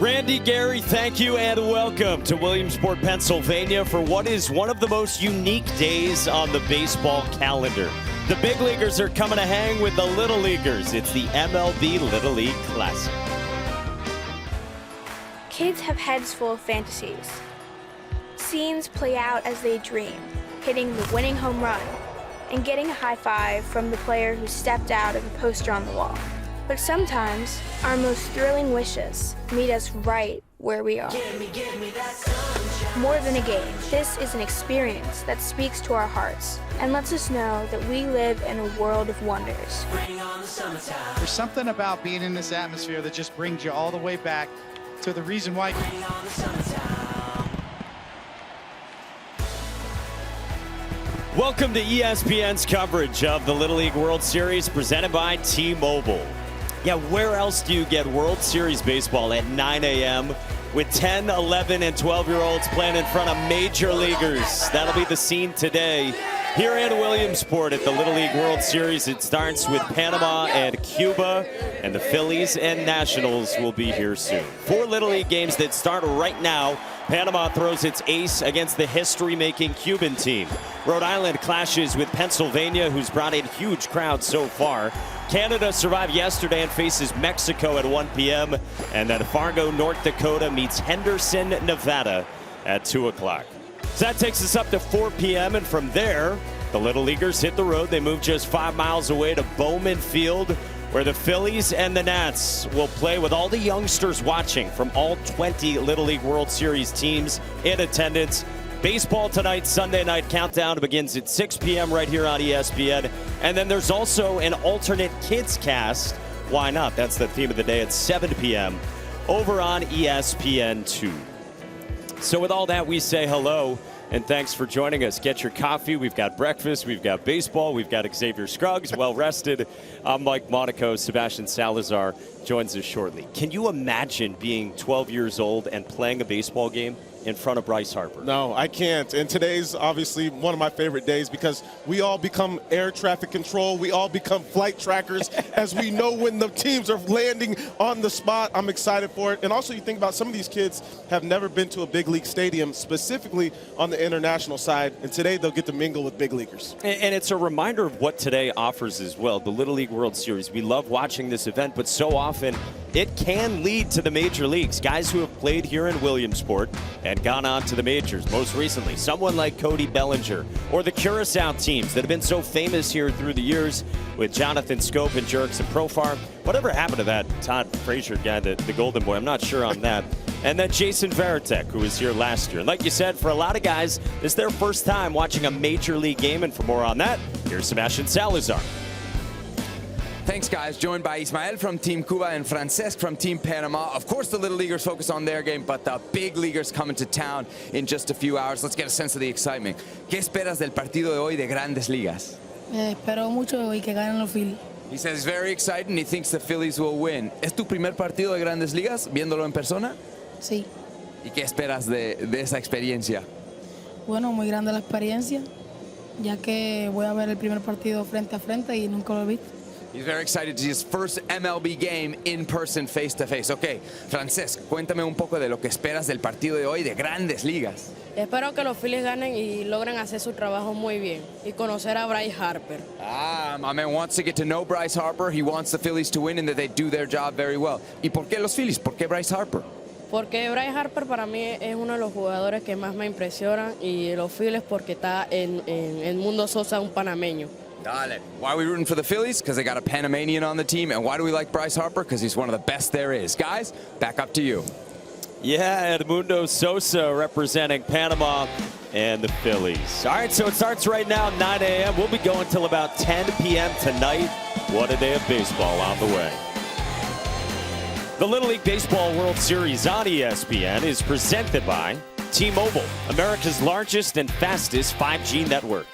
Randy, Gary, thank you and welcome to Williamsport, Pennsylvania for what is one of the most unique days on the baseball calendar. The big leaguers are coming to hang with the little leaguers. It's the MLB Little League Classic. Kids have heads full of fantasies. Scenes play out as they dream, hitting the winning home run and getting a high five from the player who stepped out of the poster on the wall. But sometimes, our most thrilling wishes meet us right where we are. Give me that sunshine. More than a game, this is an experience that speaks to our hearts and lets us know that we live in a world of wonders. Bring on the summertime. There's something about being in this atmosphere that just brings you all the way back to the reason why. Bring on the summertime. Welcome to ESPN's coverage of the Little League World Series presented by T-Mobile. Yeah, where else do you get World Series baseball at 9 a.m. with 10, 11, and 12-year-olds playing in front of major leaguers? That'll be the scene today here in Williamsport at the Little League World Series. It starts with Panama and Cuba, and the Phillies and Nationals will be here soon. 4 Little League games that start right now. Panama throws its ace against the history-making Cuban team. Rhode Island clashes with Pennsylvania, who's brought in huge crowds so far. Canada survived yesterday and faces Mexico at 1 p.m. And then Fargo, North Dakota meets Henderson, Nevada at 2 o'clock. So that takes us up to 4 p.m. And from there, the Little Leaguers hit the road. They move just 5 miles away to Bowman Field, where the Phillies and the Nats will play with all the youngsters watching from all 20 Little League World Series teams in attendance. Baseball tonight, Sunday night countdown begins at 6 p.m. right here on ESPN. And then there's also an alternate kids cast. Why not? That's the theme of the day at 7 p.m. over on ESPN2. So with all that, we say hello and thanks for joining us. Get your coffee. We've got breakfast. We've got baseball. We've got Xavier Scruggs, well rested. I'm Mike Monaco. Sebastian Salazar joins us shortly. Can you imagine being 12 years old and playing a baseball game in front of Bryce Harper? No, I can't. And today's obviously one of my favorite days because we all become air traffic control. We all become flight trackers as we know when the teams are landing on the spot. I'm excited for it. And also you think about some of these kids have never been to a big league stadium, specifically on the international side. And today they'll get to mingle with big leaguers. And it's a reminder of what today offers as well. The Little League World Series. We love watching this event, but so often it can lead to the major leagues. Guys who have played here in Williamsport and gone on to the majors. Most recently, someone like Cody Bellinger or the Curacao teams that have been so famous here through the years with Jonathan Scope and Jurickson Profar. Whatever happened to that Todd Frazier guy, the golden boy? I'm not sure on that. And then Jason Varitek, who was here last year. And like you said, for a lot of guys, it's their first time watching a major league game. And for more on that, here's Sebastian Salazar. Thanks, guys. Joined by Ismael from Team Cuba and Francesc from Team Panama. Of course, the Little Leaguers focus on their game, but the big leaguers coming to town in just a few hours. Let's get a sense of the excitement. ¿Qué esperas del partido de hoy de Grandes Ligas? Espero mucho y que ganen los Phillies. He says he's very excited and he thinks the Phillies will win. ¿Es tu primer partido de Grandes Ligas, viéndolo en persona? Sí. ¿Y qué esperas de esa experiencia? Bueno, muy grande la experiencia, ya que voy a ver el primer partido frente a frente y nunca lo he visto. He's very excited to see his first MLB game in person, face to face. Ok, Francesc, cuéntame un poco de lo que esperas del partido de hoy de Grandes Ligas. Espero que los Phillies ganen y logren hacer su trabajo muy bien y conocer a Bryce Harper. My man wants to get to know Bryce Harper. He wants the Phillies to win and that they do their job very well. ¿Y por qué los Phillies? ¿Por qué Bryce Harper? Porque Bryce Harper para mí es uno de los jugadores que más me impresionan y los Phillies porque está en el mundo Sosa, un panameño. Dale. Why are we rooting for the Phillies? Because they got a Panamanian on the team. And why do we like Bryce Harper? Because he's one of the best there is. Guys, back up to you. Yeah, Edmundo Sosa representing Panama and the Phillies. All right, so it starts right now, 9 a.m. We'll be going till about 10 p.m. tonight. What a day of baseball on the way. The Little League Baseball World Series on ESPN is presented by T-Mobile, America's largest and fastest 5G network.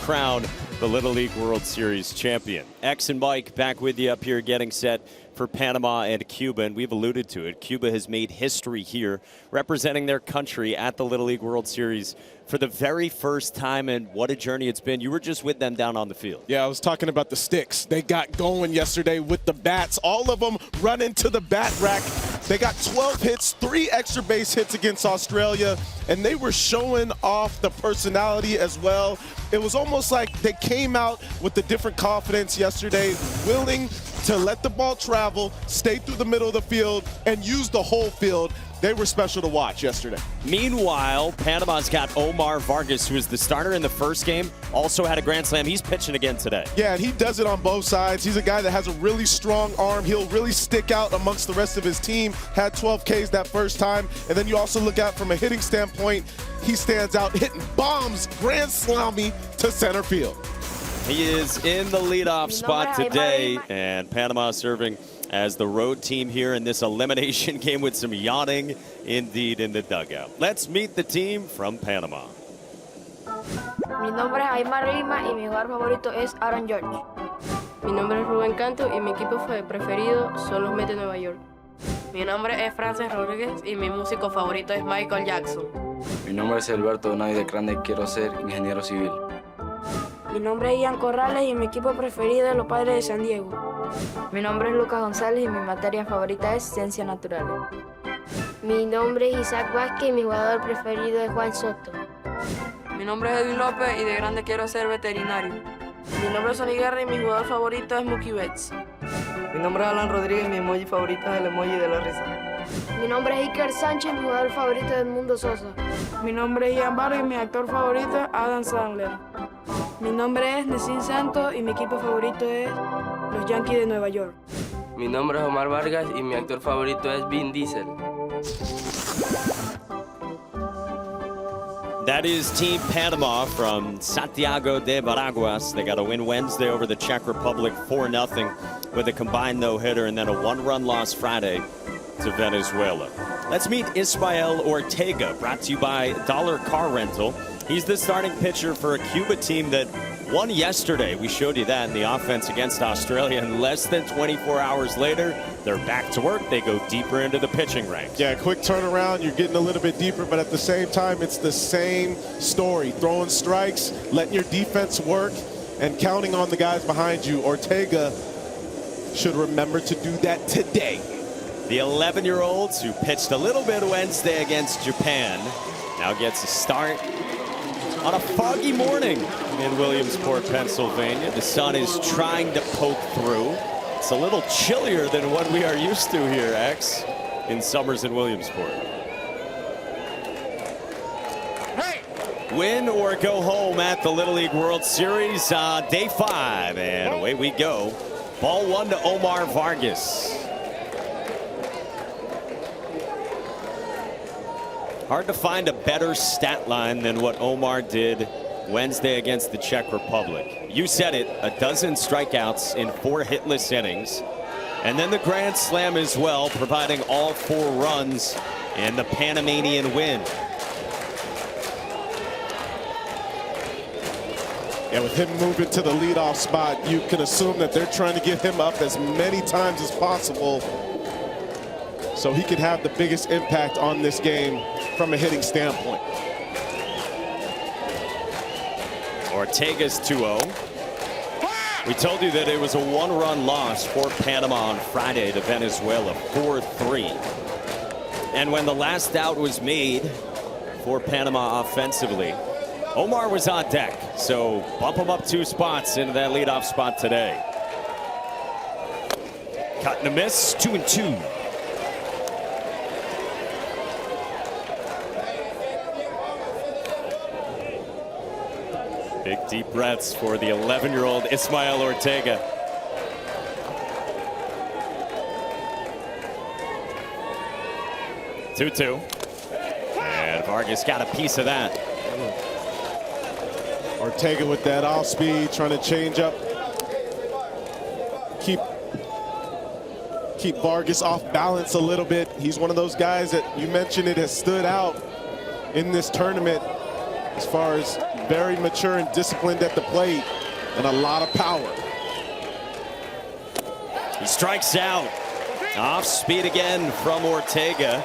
Crown the Little League World Series champion. X and Mike back with you up here getting set for Panama and Cuba, and we've alluded to it. Cuba has made history here, representing their country at the Little League World Series for the very first time, and what a journey it's been. You were just with them down on the field. Yeah, I was talking about the sticks. They got going yesterday with the bats. All of them run into the bat rack. They got 12 hits, 3 extra base hits against Australia, and they were showing off the personality as well. It was almost like they came out with a different confidence yesterday, willing to let the ball travel, stay through the middle of the field, and use the whole field. They were special to watch yesterday. Meanwhile, Panama's got Omar Vargas, who was the starter in the first game, also had a grand slam. He's pitching again today. Yeah, and he does it on both sides. He's a guy that has a really strong arm. He'll really stick out amongst the rest of his team. Had 12 Ks that first time. And then you also look out from a hitting standpoint, he stands out hitting bombs, grand slammy to center field. He is in the leadoff spot today, and Panama serving as the road team here in this elimination game with some yawning indeed in the dugout. Let's meet the team from Panama. Mi nombre es Aymar Lima y mi jugador favorito es Aaron George. Mi nombre es Rubén Canto y mi equipo preferido son los Mets de Nueva York. Mi nombre es Francis Rodríguez y mi músico favorito es Michael Jackson. Mi nombre es Alberto Donay de Grande y quiero ser ingeniero civil. Mi nombre es Ian Corrales y mi equipo preferido es los Padres de San Diego. Mi nombre es Lucas González y mi materia favorita es Ciencias Naturales. Mi nombre es Isaac Vázquez y mi jugador preferido es Juan Soto. Mi nombre es Edwin López y de grande quiero ser veterinario. Mi nombre es Sonny Guerra y mi jugador favorito es Mookie Betts. Mi nombre es Alan Rodríguez y mi emoji favorito es el emoji de la risa. Mi nombre es Iker Sánchez y mi jugador favorito es Edmundo Sosa. Mi nombre es Ian Vargas y mi actor favorito es Adam Sandler. Mi nombre es Nessin Santos y mi equipo favorito es los Yankees de Nueva York. Mi nombre es Omar Vargas y mi actor favorito es Vin Diesel. That is Team Panama from Santiago de Veraguas. They got a win Wednesday over the Czech Republic 4-0 with a combined no-hitter, and then a 1-run loss Friday to Venezuela. Let's meet Ismael Ortega, brought to you by Dollar Car Rental. He's the starting pitcher for a Cuba team that won yesterday. We showed you that in the offense against Australia, and less than 24 hours later, they're back to work. They go deeper into the pitching ranks. Yeah, quick turnaround. You're getting a little bit deeper, but at the same time, it's the same story. Throwing strikes, letting your defense work, and counting on the guys behind you. Ortega should remember to do that today. The 11-year-olds who pitched a little bit Wednesday against Japan now gets a start on a foggy morning in Williamsport, Pennsylvania. The sun is trying to poke through. It's a little chillier than what we are used to here, X, in summers in Williamsport. Hey! Win or go home at the Little League World Series, day 5, and away we go. Ball 1 to Omar Vargas. Hard to find a better stat line than what Omar did Wednesday against the Czech Republic. You said it, a dozen strikeouts in 4 hitless innings. And then the grand slam as well, providing all 4 runs in the Panamanian win. And with him moving to the leadoff spot, you can assume that they're trying to get him up as many times as possible so he can have the biggest impact on this game from a hitting standpoint. Ortega's 2-0. We told you that it was a 1-run loss for Panama on Friday to Venezuela, 4-3. And when the last out was made for Panama offensively, Omar was on deck, so bump him up 2 spots into that leadoff spot today. Cut and a miss, 2-2. Big deep breaths for the 11-year-old Ismael Ortega. Two-two. And Vargas got a piece of that. Ortega with that off speed, trying to change up. Keep Vargas off balance a little bit. He's one of those guys that you mentioned it has stood out in this tournament as far as very mature and disciplined at the plate and a lot of power. He strikes out. Off speed again from Ortega,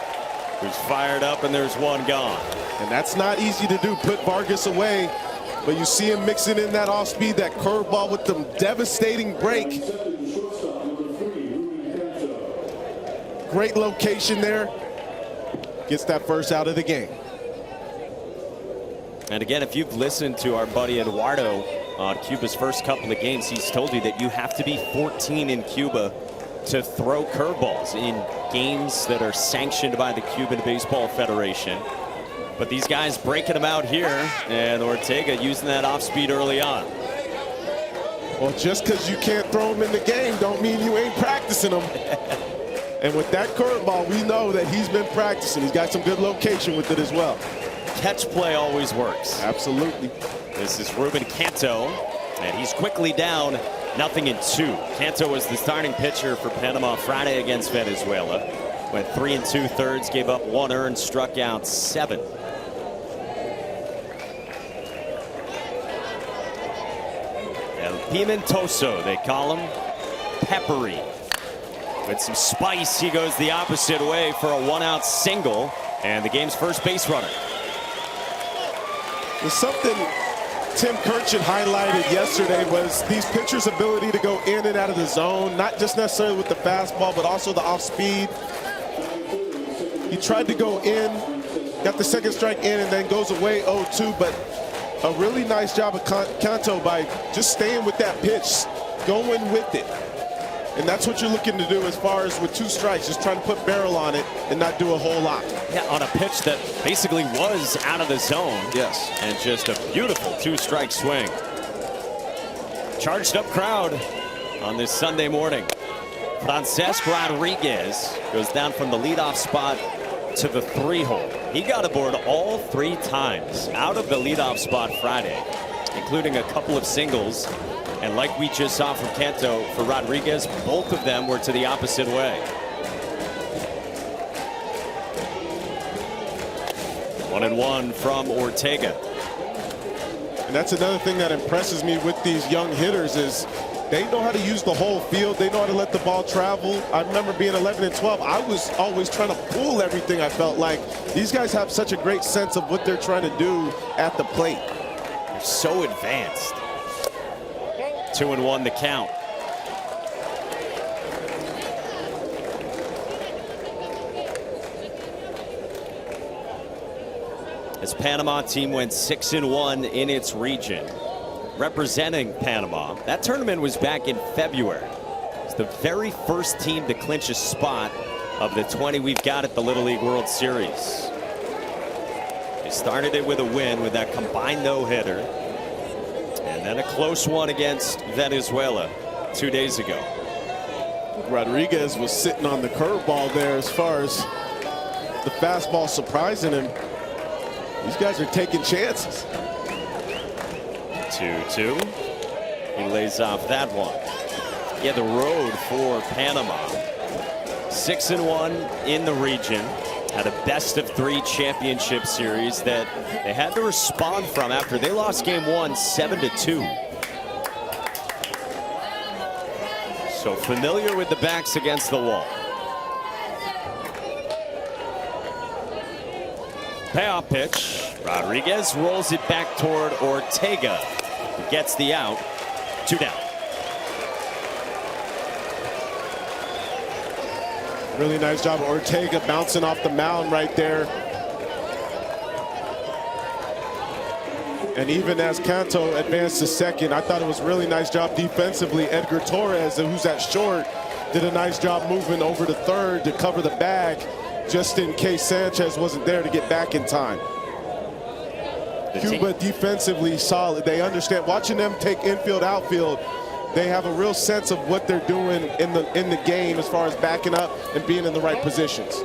who's fired up, and there's one gone. And that's not easy to do, put Vargas away. But you see him mixing in that off speed, that curveball with the devastating break. Great location there. Gets that first out of the game. And again, if you've listened to our buddy Eduardo on Cuba's first couple of games, he's told you that you have to be 14 in Cuba to throw curveballs in games that are sanctioned by the Cuban Baseball Federation. But these guys breaking them out here, and Ortega using that off speed early on. Well, just because you can't throw them in the game don't mean you ain't practicing them. And with that curveball, we know that he's been practicing. He's got some good location with it as well. Catch play always works. Absolutely. This is Ruben Canto, and he's quickly down 0-2. Canto was the starting pitcher for Panama Friday against Venezuela. Went 3 2/3, gave up 1 earned, struck out 7. El Pimentoso, they call him. Peppery. With some spice, he goes the opposite way for a 1-out single, and the game's first base runner. There's something Tim Kirchin highlighted yesterday was these pitchers' ability to go in and out of the zone, not just necessarily with the fastball, but also the off speed. He tried to go in, got the second strike in, and then goes away 0-2, but a really nice job of Canto by just staying with that pitch, going with it. And that's what you're looking to do as far as with 2 strikes, just trying to put barrel on it and not do a whole lot. Yeah, on a pitch that basically was out of the zone. Yes. And just a beautiful 2-strike swing. Charged up crowd on this Sunday morning. Francesc Rodriguez goes down from the leadoff spot to the 3-hole. He got aboard all 3 times out of the leadoff spot Friday, including a couple of singles. And like we just saw from Canto, for Rodriguez, both of them were to the opposite way. 1-1 from Ortega. And that's another thing that impresses me with these young hitters is they know how to use the whole field. They know how to let the ball travel. I remember being 11 and 12. I was always trying to pull everything. I felt like these guys have such a great sense of what they're trying to do at the plate. They're so advanced. 2-1 the count. This Panama team went 6-1 in its region, representing Panama. That tournament was back in February. It's the very first team to clinch a spot of the 20 we've got at the Little League World Series. They started it with a win with that combined no-hitter, and then a close one against Venezuela 2 days ago. Rodriguez was sitting on the curveball there as far as the fastball surprising him. These guys are taking chances. 2-2. He lays off that one. Yeah, the road for Panama. 6-1 in the region. Had a best-of-3 championship series that they had to respond from after they lost game 1 7-2. So familiar with the backs against the wall. Payoff pitch. Rodriguez rolls it back toward Ortega, who gets the out. 2 down. Really nice job of Ortega bouncing off the mound right there. And even as Canto advanced to second, I thought it was a really nice job defensively. Edgar Torres, who's at short, did a nice job moving over to third to cover the bag, just in case Sanchez wasn't there to get back in time. Cuba defensively solid. They understand. Watching them take infield, outfield, they have a real sense of what they're doing in the game as far as backing up and being in the right positions.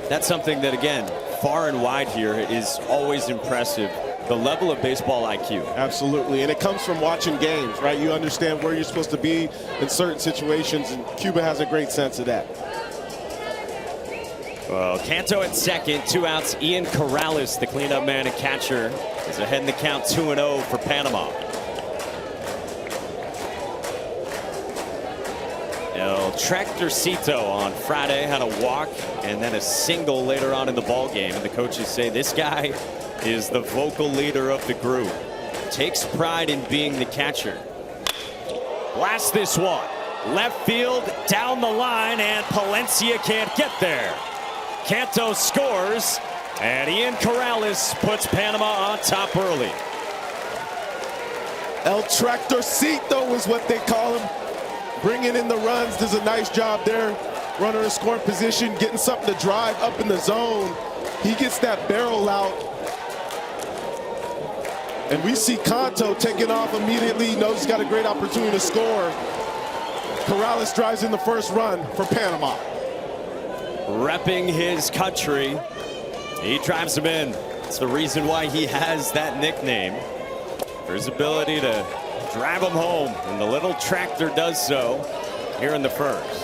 That's something that, again, far and wide here is always impressive. The level of baseball IQ. Absolutely, and it comes from watching games, right? You understand where you're supposed to be in certain situations, and Cuba has a great sense of that. Well, Canto at second, 2 outs. Ian Corrales, the cleanup man and catcher, is ahead in the count 2-0 for Panama. El Tractorcito on Friday had a walk and then a single later on in the ball game. And the coaches say this guy is the vocal leader of the group. Takes pride in being the catcher. Blasts this one. Left field, down the line, and Palencia can't get there. Canto scores, and Ian Corrales puts Panama on top early. El Tractorcito is what they call him. Bringing in the runs, does a nice job there. Runner in scoring position, getting something to drive up in the zone. He gets that barrel out. And we see Canto taking off immediately. Knows he's got a great opportunity to score. Corrales drives in the first run for Panama. Repping his country. He drives him in. It's the reason why he has that nickname. For his ability to drive him home. And the little tractor does so here in the first.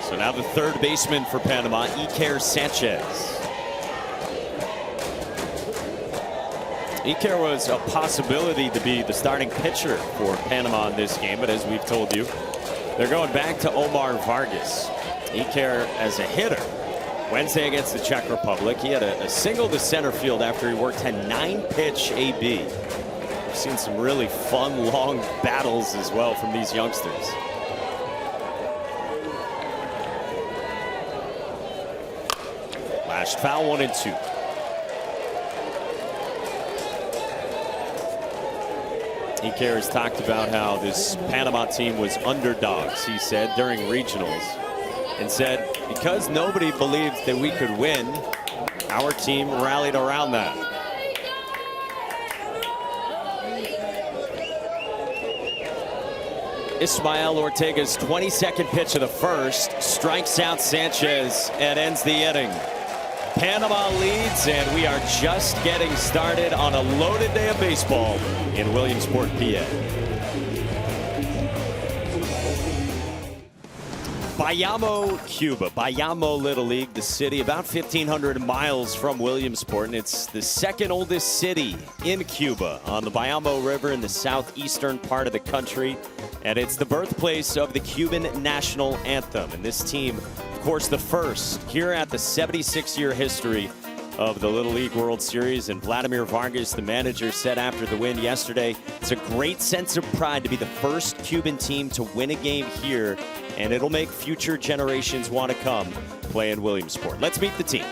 So now the third baseman for Panama, Iker Sanchez. Iker was a possibility to be the starting pitcher for Panama in this game, but as we've told you, they're going back to Omar Vargas. Iker as a hitter. Wednesday against the Czech Republic, he had a single to center field after he worked a 9-pitch AB. We've seen some really fun, long battles as well from these youngsters. Lashed foul, 1-2. Iker has talked about how this Panama team was underdogs, he said, during regionals, and said because nobody believed that we could win, our team rallied around that. Ismael Ortega's 22nd pitch of the first strikes out Sanchez and ends the inning. Panama leads, and we are just getting started on a loaded day of baseball in Williamsport, PA. Bayamo, Cuba. Bayamo Little League, the city about 1,500 miles from Williamsport, and it's the second oldest city in Cuba on the Bayamo River in the southeastern part of the country, and it's the birthplace of the Cuban national anthem. And this team, of course, the first here at the 76-year history of the Little League World Series. And Vladimir Vargas, the manager, said after the win yesterday, it's a great sense of pride to be the first Cuban team to win a game here, and it'll make future generations want to come play in Williamsport. Let's meet the team.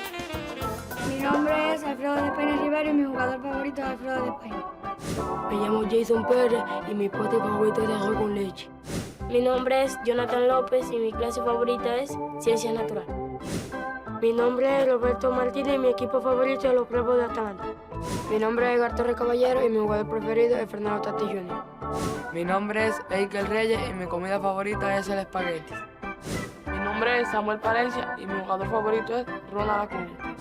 Mi nombre es Alfredo de Peña Rivera y mi jugador favorito es Alfredo de Peña. Me llamo Jason Pérez y mi postre favorito es arroz con leche. Mi nombre es Jonathan López y mi clase favorita es Ciencias Naturales. Mi nombre es Roberto Martínez y mi equipo favorito es los Bravos de Atlanta. Mi nombre es Edgar Torres Caballero y mi jugador preferido es Fernando Tatis Jr. Mi nombre es Eikel Reyes y mi comida favorita es el espagueti. Mi nombre es Samuel Palencia y mi jugador favorito es Ronald Acuña.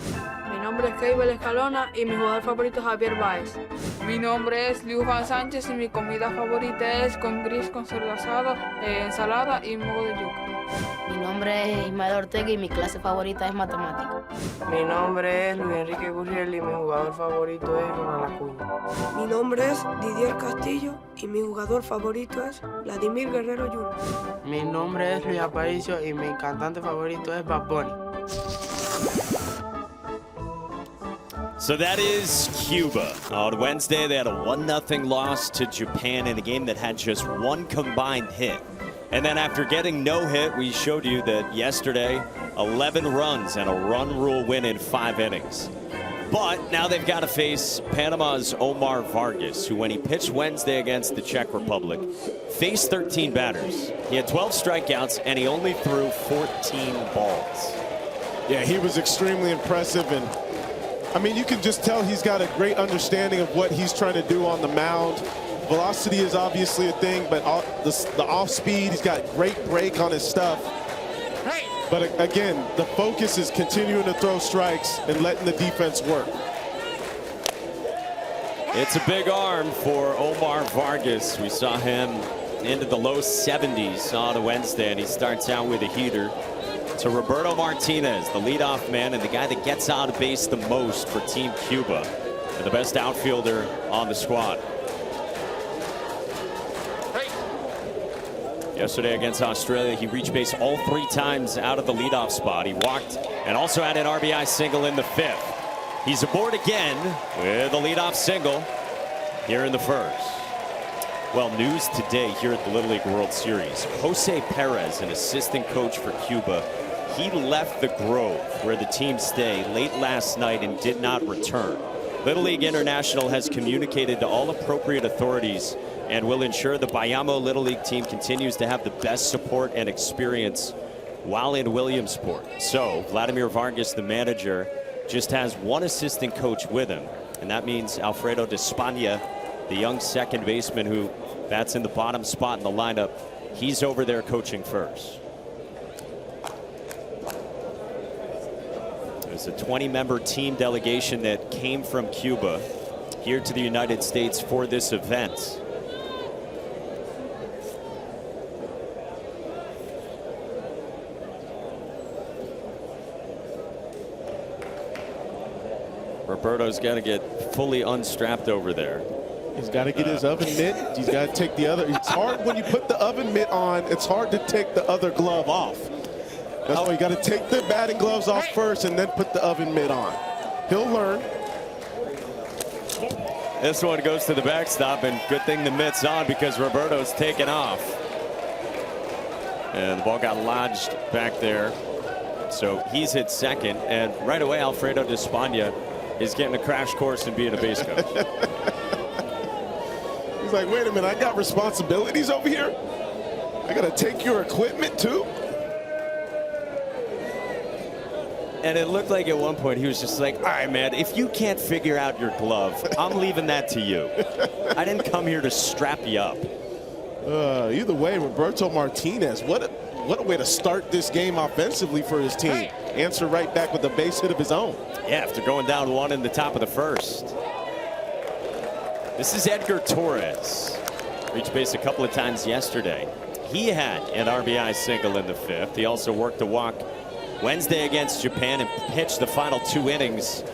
Mi nombre es Keibel Escalona y mi jugador favorito es Javier Báez. Mi nombre es Liu Juan Sánchez y mi comida favorita es con gris con cerdo asado, ensalada y mogo de yuca. Mi nombre es Ismael Ortega y mi clase favorita es matemática. Mi nombre es Luis Enrique Gurriel y mi jugador favorito es Ronald Acuña. Mi nombre es Didier Castillo y mi jugador favorito es Vladimir Guerrero Jr. Mi nombre es Luis Aparicio y mi cantante favorito es Bad Bunny. So that is Cuba. On Wednesday, they had a 1-0 loss to Japan in a game that had just one combined hit. And then after getting no hit, we showed you that yesterday, 11 runs and a run rule win in 5 innings. But now they've got to face Panama's Omar Vargas, who when he pitched Wednesday against the Czech Republic, faced 13 batters. He had 12 strikeouts and he only threw 14 balls. Yeah, he was extremely impressive, and I mean, you can just tell he's got a great understanding of what he's trying to do on the mound. Velocity is obviously a thing, but the off speed, he's got great break on his stuff. But again, the focus is continuing to throw strikes and letting the defense work. It's a big arm for Omar Vargas. We saw him into the low 70s on Wednesday, and he starts out with a heater. To Roberto Martinez, the leadoff man and the guy that gets out of base the most for Team Cuba, and the best outfielder on the squad. Yesterday against Australia, he reached base all 3 times out of the leadoff spot. He walked and also had an RBI single in the 5th. He's aboard again with a leadoff single here in the 1st. Well, news today here at the Little League World Series. Jose Perez, an assistant coach for Cuba, he left the Grove, where the team stay, late last night and did not return. Little League International has communicated to all appropriate authorities and will ensure the Bayamo Little League team continues to have the best support and experience while in Williamsport. So Vladimir Vargas, the manager, just has 1 assistant coach with him, and that means Alfredo de Spagna, the young second baseman who bats in the bottom spot in the lineup. He's over there coaching first. There's a 20-member team delegation that came from Cuba here to the United States for this event. Roberto's got to get fully unstrapped over there. He's got to get his oven mitt. He's got to take the other. It's hard when you put the oven mitt on. It's hard to take the other glove off. That's why you got to take the batting gloves off first and then put the oven mitt on. He'll learn. This one goes to the backstop, and good thing the mitt's on because Roberto's taken off. And the ball got lodged back there. So he's hit second, and right away Alfredo de Spagna is getting a crash course in being a base coach. He's like, wait a minute, I got responsibilities over here? I got to take your equipment too? And it looked like at one point he was just like, all right, man, if you can't figure out your glove, I'm leaving that to you. I didn't come here to strap you up. Either way, Roberto Martinez, what a way to start this game offensively for his team. Answer right back with a base hit of his own. Yeah, after going down 1 in the top of the 1st. This is Edgar Torres. Reached base a couple of times yesterday. He had an RBI single in the 5th. He also worked a walk Wednesday against Japan and pitched the final 2 innings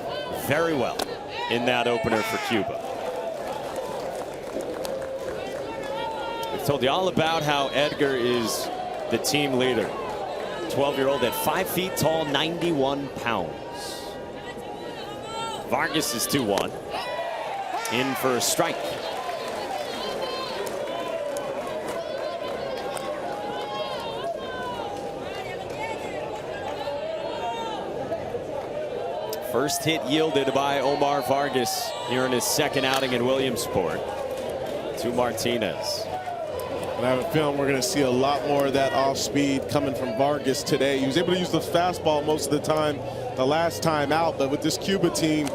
very well in that opener for Cuba. We've told you all about how Edgar is the team leader. 12-year-old at 5 feet tall, 91 pounds. Vargas is 2-1. In for a strike. First hit yielded by Omar Vargas here in his 2nd outing in Williamsport to Martinez. And I have a feeling we're going to see a lot more of that off speed coming from Vargas today. He was able to use the fastball most of the time the last time out, but with this Cuba team,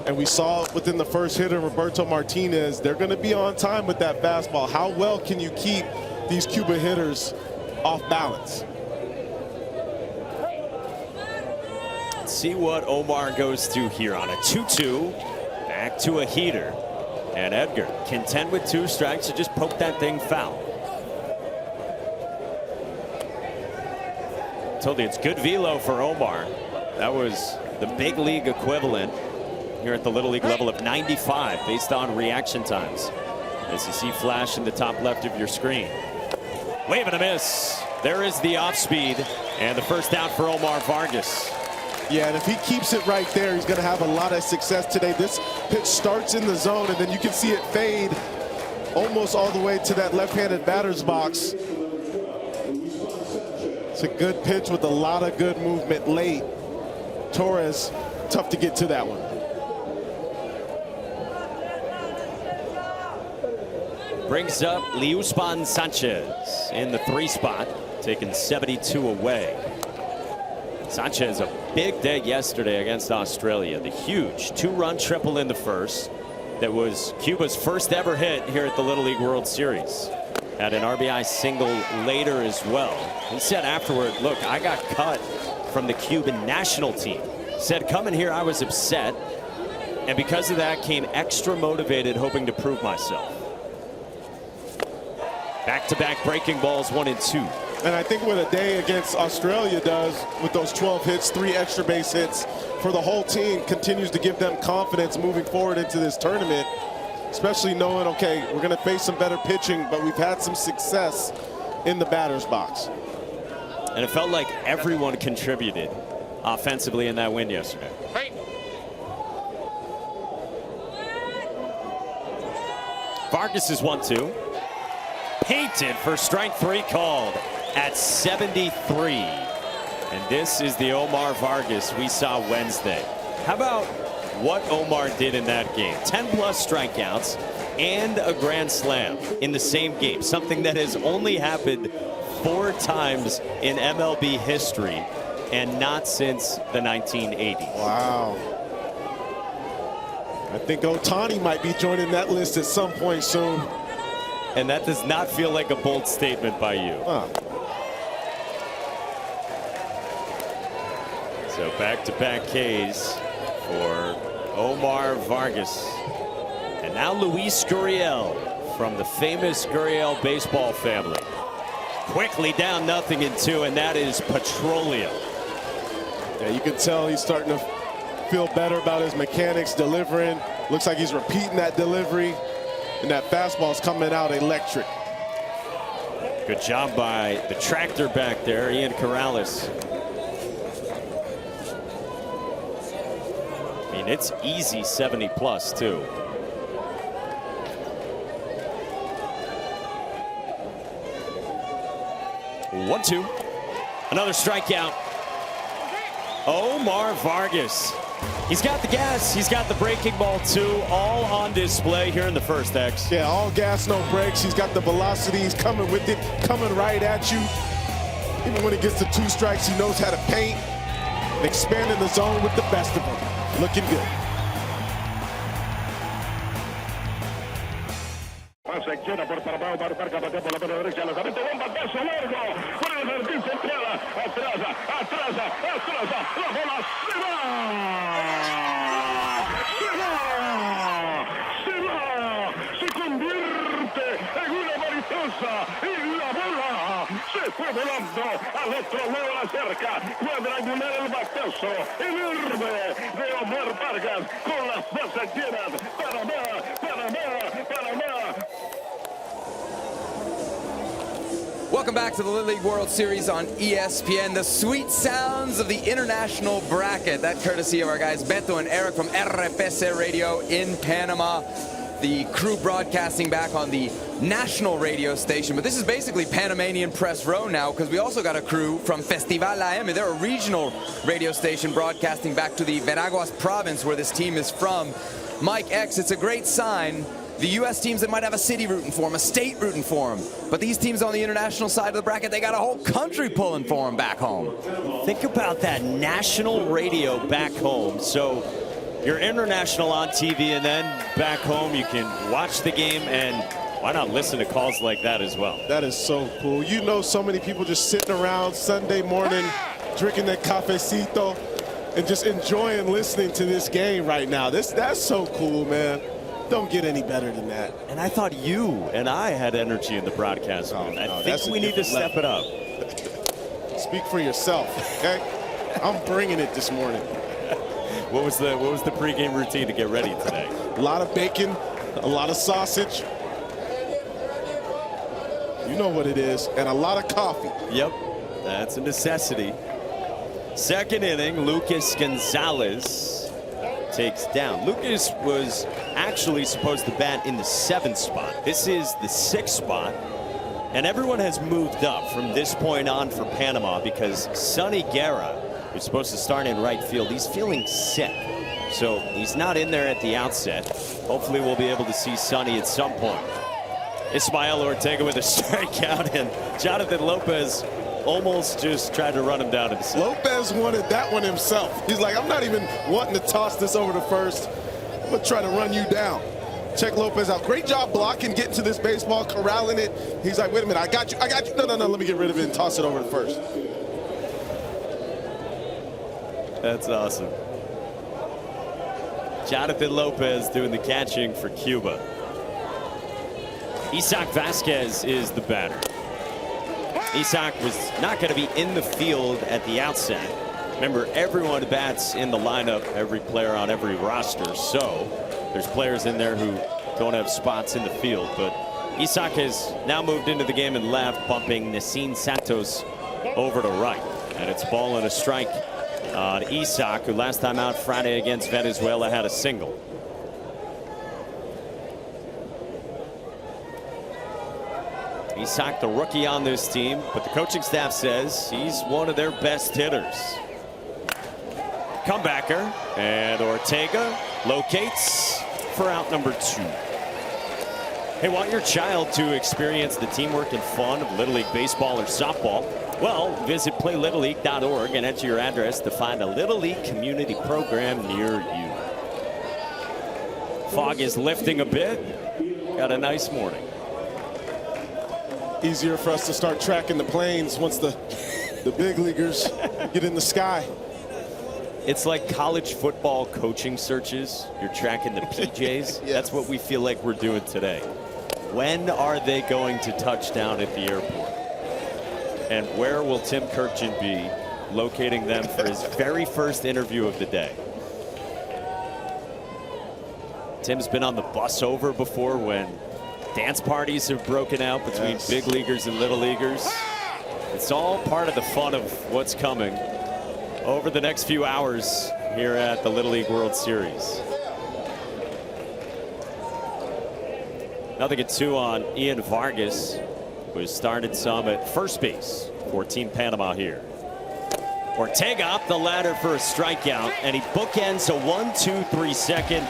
and we saw it within the first hitter, Roberto Martinez, they're going to be on time with that fastball. How well can you keep these Cuba hitters off balance? Let's see what Omar goes to here on a 2-2. Back to a heater. And Edgar content with 2 strikes to just poke that thing foul. Told you it's good velo for Omar. That was the big league equivalent here at the Little League level of 95 based on reaction times. As you see flash in the top left of your screen. Wave and a miss. There is the off speed and the first out for Omar Vargas. Yeah, and if he keeps it right there, he's going to have a lot of success today. This pitch starts in the zone, and then you can see it fade almost all the way to that left-handed batter's box. It's a good pitch with a lot of good movement late. Torres, tough to get to that one. Brings up Liuspan Sanchez in the 3 spot, taking 72 away. Sanchez, a big day yesterday against Australia. The huge 2-run triple in the 1st. That was Cuba's first ever hit here at the Little League World Series. Had an RBI single later as well. He said afterward, look, I got cut from the Cuban national team. Said coming here I was upset, and because of that came extra motivated, hoping to prove myself. Back-to-back breaking balls, 1 and 2. And I think what a day against Australia does with those 12 hits, 3 extra base hits for the whole team continues to give them confidence moving forward into this tournament, especially knowing, okay, we're going to face some better pitching, but we've had some success in the batter's box. And it felt like everyone contributed offensively in that win yesterday. Vargas is 1-2. Painted for strike 3 called at 73. And this is the Omar Vargas we saw Wednesday. How about what Omar did in that game? 10-plus strikeouts and a grand slam in the same game. Something that has only happened 4 times in MLB history and not since the 1980s. Wow. I think Ohtani might be joining that list at some point soon. And that does not feel like a bold statement by you. So back-to-back Ks for Omar Vargas. And now Luis Gurriel from the famous Gurriel baseball family. Quickly down 0-2, and that is Petroleum. Yeah, you can tell he's starting to feel better about his mechanics, delivering. Looks like he's repeating that delivery, and that fastball's coming out electric. Good job by the tractor back there, Ian Corrales. I mean, it's easy 70-plus, too. One, two. Another strikeout. Omar Vargas. He's got the gas. He's got the breaking ball, too. All on display here in the first, X. Yeah, all gas, no brakes. He's got the velocity. He's coming with it, coming right at you. Even when he gets to 2 strikes, he knows how to paint and expand in the zone with the best of them. Looking good. Se queda por Panamá, Omar Vargas batea por la mano derecha, lanzamiento bomba, beso largo, por el jardín central, atrasa, la bola se va, se convierte en una mariposa y la bola se fue volando al otro lado de la cerca, cuadrangular el batazo enorme de Omar Vargas con las bases llenas, Panamá. Welcome back to the Little League World Series on ESPN. The sweet sounds of the international bracket. That courtesy of our guys Beto and Eric from RPC Radio in Panama. The crew broadcasting back on the national radio station. But this is basically Panamanian Press Row now, because we also got a crew from Festival AM. They're a regional radio station broadcasting back to the Veraguas province where this team is from. Mike X, it's a great sign. The U.S. teams that might have a city rooting for them, a state rooting for them. But these teams on the international side of the bracket, they got a whole country pulling for them back home. Think about that national radio back home. So you're international on TV, and then back home you can watch the game, and why not listen to calls like that as well? That is so cool. You know, so many people just sitting around Sunday morning, drinking their cafecito, and just enjoying listening to this game right now. That's so cool, man. Don't get any better than that. And I thought you and I had energy in the broadcast room. I think we need to step it up. Speak for yourself, okay? I'm bringing it this morning. What was the pregame routine to get ready today? A lot of bacon, a lot of sausage. You know what it is, and a lot of coffee. Yep, that's a necessity. Second inning, Lucas Gonzalez takes down. Lucas was actually supposed to bat in the 7th spot. This is the 6th spot. And everyone has moved up from this point on for Panama because Sonny Guerra, who's supposed to start in right field, he's feeling sick. So he's not in there at the outset. Hopefully we'll be able to see Sonny at some point. Ismael Ortega with a strikeout, and Jonathan Lopez almost just tried to run him down himself. Lopez wanted that one himself. He's like, I'm not even wanting to toss this over to first. I'm going to try to run you down. Check Lopez out. Great job blocking, getting to this baseball, corralling it. He's like, wait a minute, I got you. No, let me get rid of it and toss it over to first. That's awesome. Jonathan Lopez doing the catching for Cuba. Isaac Vasquez is the batter. Isaac was not going to be in the field at the outset. Remember, everyone bats in the lineup, every player on every roster. So there's players in there who don't have spots in the field. But Isak has now moved into the game and left, bumping Nissim Santos over to right. And it's ball and a strike on Isak, who last time out Friday against Venezuela had a single. Isak, the rookie on this team, but the coaching staff says he's one of their best hitters. Comebacker, and Ortega locates for out number 2. Hey, want your child to experience the teamwork and fun of Little League baseball or softball? Well, visit playlittleLeague.org and enter your address to find a Little League community program near you. Fog is lifting a bit. Got a nice morning. Easier for us to start tracking the planes once the big leaguers get in the sky. It's like college football coaching searches. You're tracking the PJs. Yes. That's what we feel like we're doing today. When are they going to touch down at the airport? And where will Tim Kirkjian be locating them for his very first interview of the day? Tim's been on the bus over before when dance parties have broken out between big leaguers and little leaguers. It's all part of the fun of what's coming over the next few hours here at the Little League World Series. 0-2 on Ian Vargas, who has started some at first base for Team Panama here. Ortega up the ladder for a strikeout, and he bookends a 1-2-3 second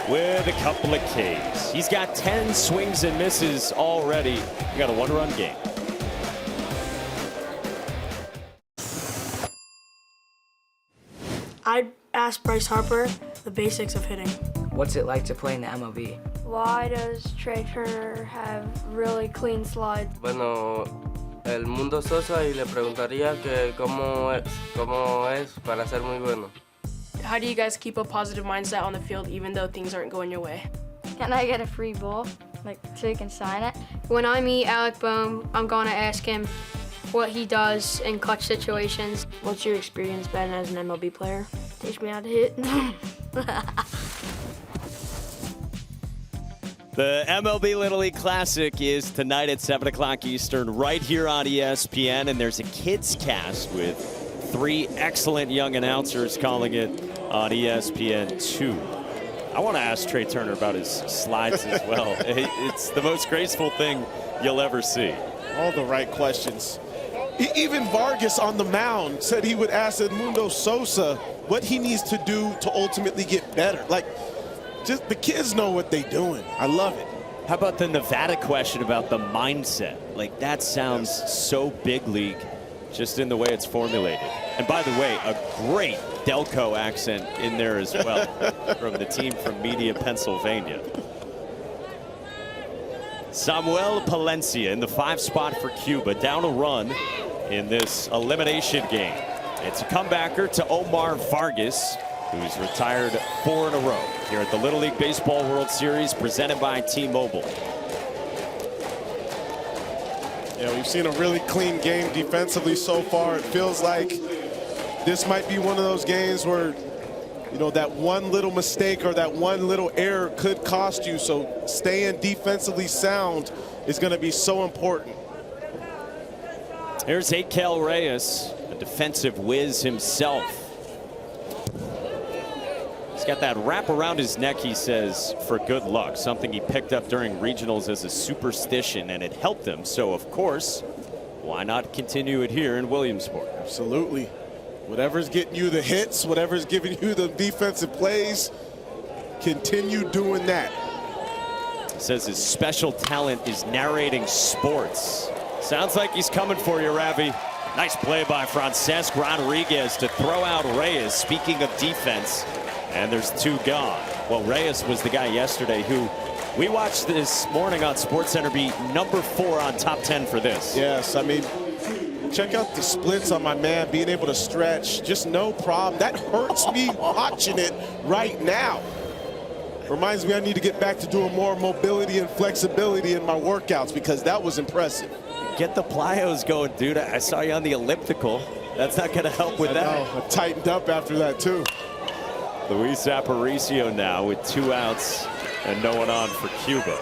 with a couple of Ks. He's got 10 swings and misses already. We got a 1-run game. I'd ask Bryce Harper the basics of hitting. What's it like to play in the MLB? Why does Trey Turner have really clean slides? Bueno, el mundo Sosa y le preguntaría que cómo es para ser muy bueno. How do you guys keep a positive mindset on the field even though things aren't going your way? Can I get a free ball, like so you can sign it? When I meet Alec Bohm, I'm gonna ask him what he does in clutch situations. What's your experience been as an MLB player? Teach me how to hit. The MLB Little League Classic is tonight at 7 o'clock Eastern right here on ESPN, and there's a kids cast with 3 excellent young announcers calling it on ESPN2. I want to ask Trey Turner about his slides as well. It's the most graceful thing you'll ever see. All the right questions. Even Vargas on the mound said he would ask Edmundo Sosa what he needs to do to ultimately get better. Like, just the kids know what they're doing. I love it. How about the Nevada question about the mindset? Like, that sounds so big league just in the way it's formulated. And by the way, a great Delco accent in there as well from the team from Media, Pennsylvania. Samuel Palencia in the 5 spot for Cuba, down a run in this elimination game. It's a comebacker to Omar Vargas, who's retired 4 in a row here at the Little League Baseball World Series presented by T-Mobile. Yeah, we've seen a really clean game defensively so far. It feels like this might be one of those games where, you know, that one little mistake or that one little error could cost you. So staying defensively sound is going to be so important. Here's Akel Reyes, a defensive whiz himself. He's got that wrap around his neck, he says, for good luck, something he picked up during regionals as a superstition, and it helped him. So, of course, why not continue it here in Williamsport? Absolutely. Whatever's getting you the hits, whatever's giving you the defensive plays, continue doing that. He says his special talent is narrating sports. Sounds like he's coming for you, Ravi. Nice play by Francesc Rodriguez to throw out Reyes. Speaking of defense, and there's 2 gone. Well, Reyes was the guy yesterday who we watched this morning on SportsCenter be number 4 on top 10 for this. Yes, I mean, check out the splits on my man, being able to stretch, just no problem. That hurts me watching it right now. Reminds me I need to get back to doing more mobility and flexibility in my workouts because that was impressive. Get the plyos going, dude. I saw you on the elliptical. That's not going to help with that. I tightened up after that, too. Luis Aparicio now with 2 outs and no one on for Cuba.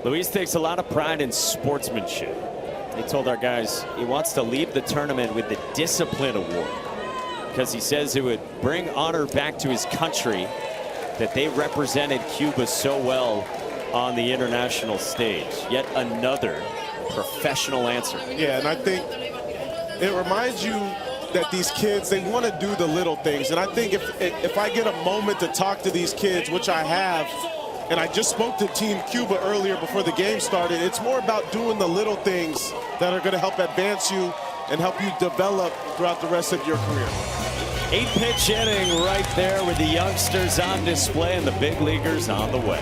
Luis takes a lot of pride in sportsmanship. He told our guys he wants to leave the tournament with the Discipline Award because he says it would bring honor back to his country that they represented Cuba so well on the international stage. Yet another professional answer. Yeah, and I think it reminds you that these kids, they want to do the little things. And I think if I get a moment to talk to these kids, which I have, and I just spoke to Team Cuba earlier before the game started, it's more about doing the little things that are going to help advance you and help you develop throughout the rest of your career. 8-pitch inning right there with the youngsters on display and the big leaguers on the way.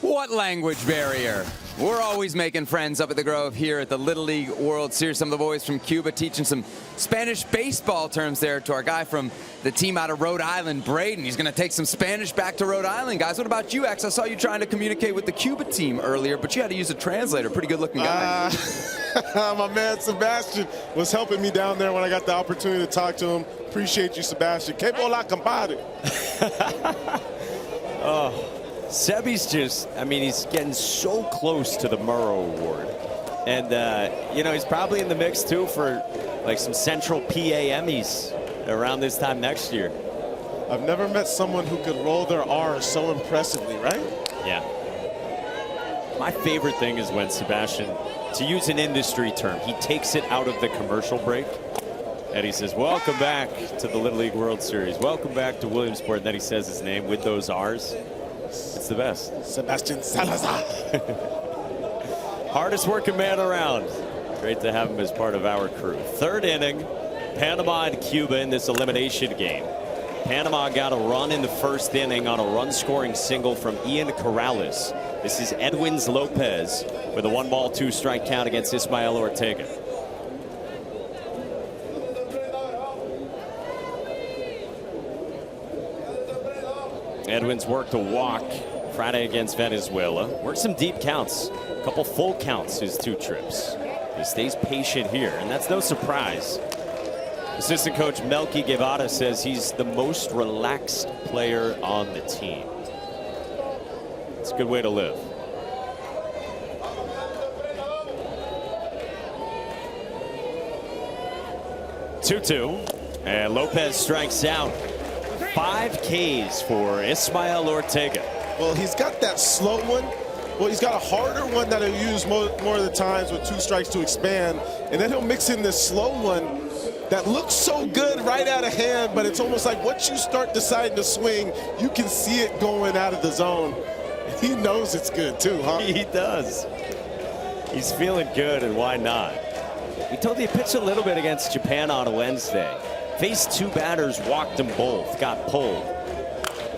What language barrier? We're always making friends up at the Grove here at the Little League World Series. Some of the boys from Cuba teaching some Spanish baseball terms there to our guy from the team out of Rhode Island, Braden. He's going to take some Spanish back to Rhode Island. Guys, what about you, X? I saw you trying to communicate with the Cuba team earlier, but you had to use a translator. Pretty good-looking guy. My man Sebastian was helping me down there when I got the opportunity to talk to him. Appreciate you, Sebastian. Que bola, compadre. Oh. Sebi's just, I mean, he's getting so close to the Murrow Award. And, you know, he's probably in the mix, too, for, like, some Central PA Emmys around this time next year. I've never met someone who could roll their R's so impressively, right? Yeah. My favorite thing is when Sebastian, to use an industry term, he takes it out of the commercial break. And he says, welcome back to the Little League World Series. Welcome back to Williamsport. And then he says his name with those R's. It's the best. Sebastian Salazar. Hardest working man around. Great to have him as part of our crew. Third inning, Panama and Cuba in this elimination game. Panama got a run in the first inning on a run-scoring single from Ian Corrales. This is Edwins Lopez with a 1-ball, 2-strike count against Ismael Ortega. Edwins worked a walk Friday against Venezuela. Worked some deep counts. A couple full counts his 2 trips. He stays patient here, and that's no surprise. Assistant coach Melky Guevara says he's the most relaxed player on the team. It's a good way to live. Two-two, and Lopez strikes out. 5 Ks for Ismael Ortega. Well, he's got that slow one. Well, he's got a harder one that he'll use more of the times with 2 strikes to expand. And then he'll mix in this slow one that looks so good right out of hand, but it's almost like once you start deciding to swing, you can see it going out of the zone. He knows it's good too, huh? He does. He's feeling good, and why not? We told you he pitched a little bit against Japan on Wednesday. Faced 2 batters, walked them both, got pulled.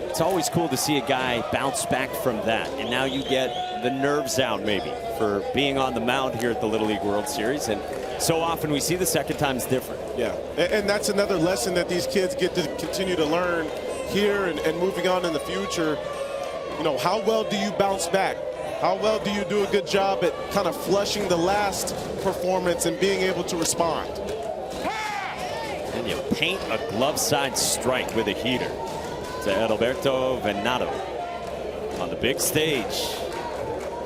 It's always cool to see a guy bounce back from that. And now you get the nerves out, maybe, for being on the mound here at the Little League World Series. And so often we see the second time's different. Yeah, and that's another lesson that these kids get to continue to learn here and moving on in the future. You know, how well do you bounce back? How well do you do a good job at kind of flushing the last performance and being able to respond? And you paint a glove side strike with a heater to Adalberto Venado on the big stage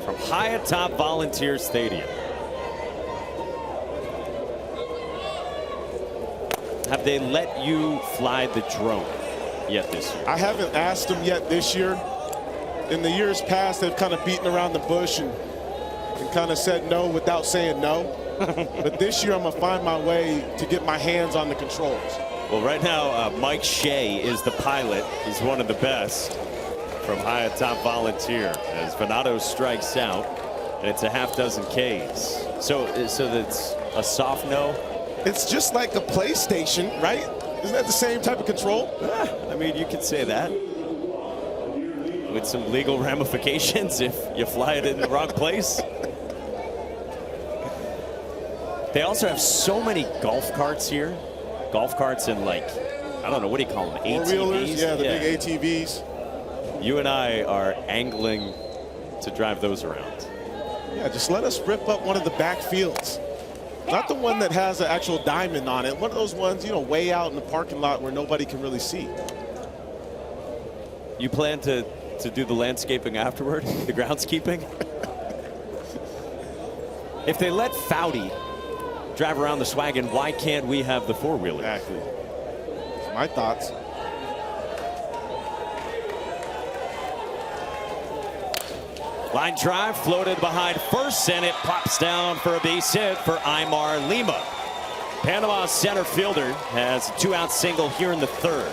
from high atop Volunteer Stadium. Have they let you fly the drone yet this year? I haven't asked them yet this year. In the years past, they've kind of beaten around the bush and kind of said no without saying no. But this year, I'm going to find my way to get my hands on the controls. Well, right now, Mike Shea is the pilot. He's one of the best from high atop Volunteer as Venado strikes out, and it's a half-dozen Ks. So that's a soft no? It's just like a PlayStation, right? Isn't that the same type of control? I mean, you could say that. With some legal ramifications if you fly it in the wrong place. They also have so many golf carts here. Golf carts and, like, I don't know, what do you call them? ATVs? Four-wheelers, yeah, the big ATVs. You and I are angling to drive those around. Yeah, just let us rip up one of the back fields. Not the one that has an actual diamond on it. One of those ones, you know, way out in the parking lot where nobody can really see. You plan to do the landscaping afterward, the groundskeeping? If they let Foudy drive around the Swagon, why can't we have the four-wheeler? Exactly. My thoughts. Line drive floated behind first, and it pops down for a base hit for Aymar Lima. Panama's center fielder has a two-out single here in the third.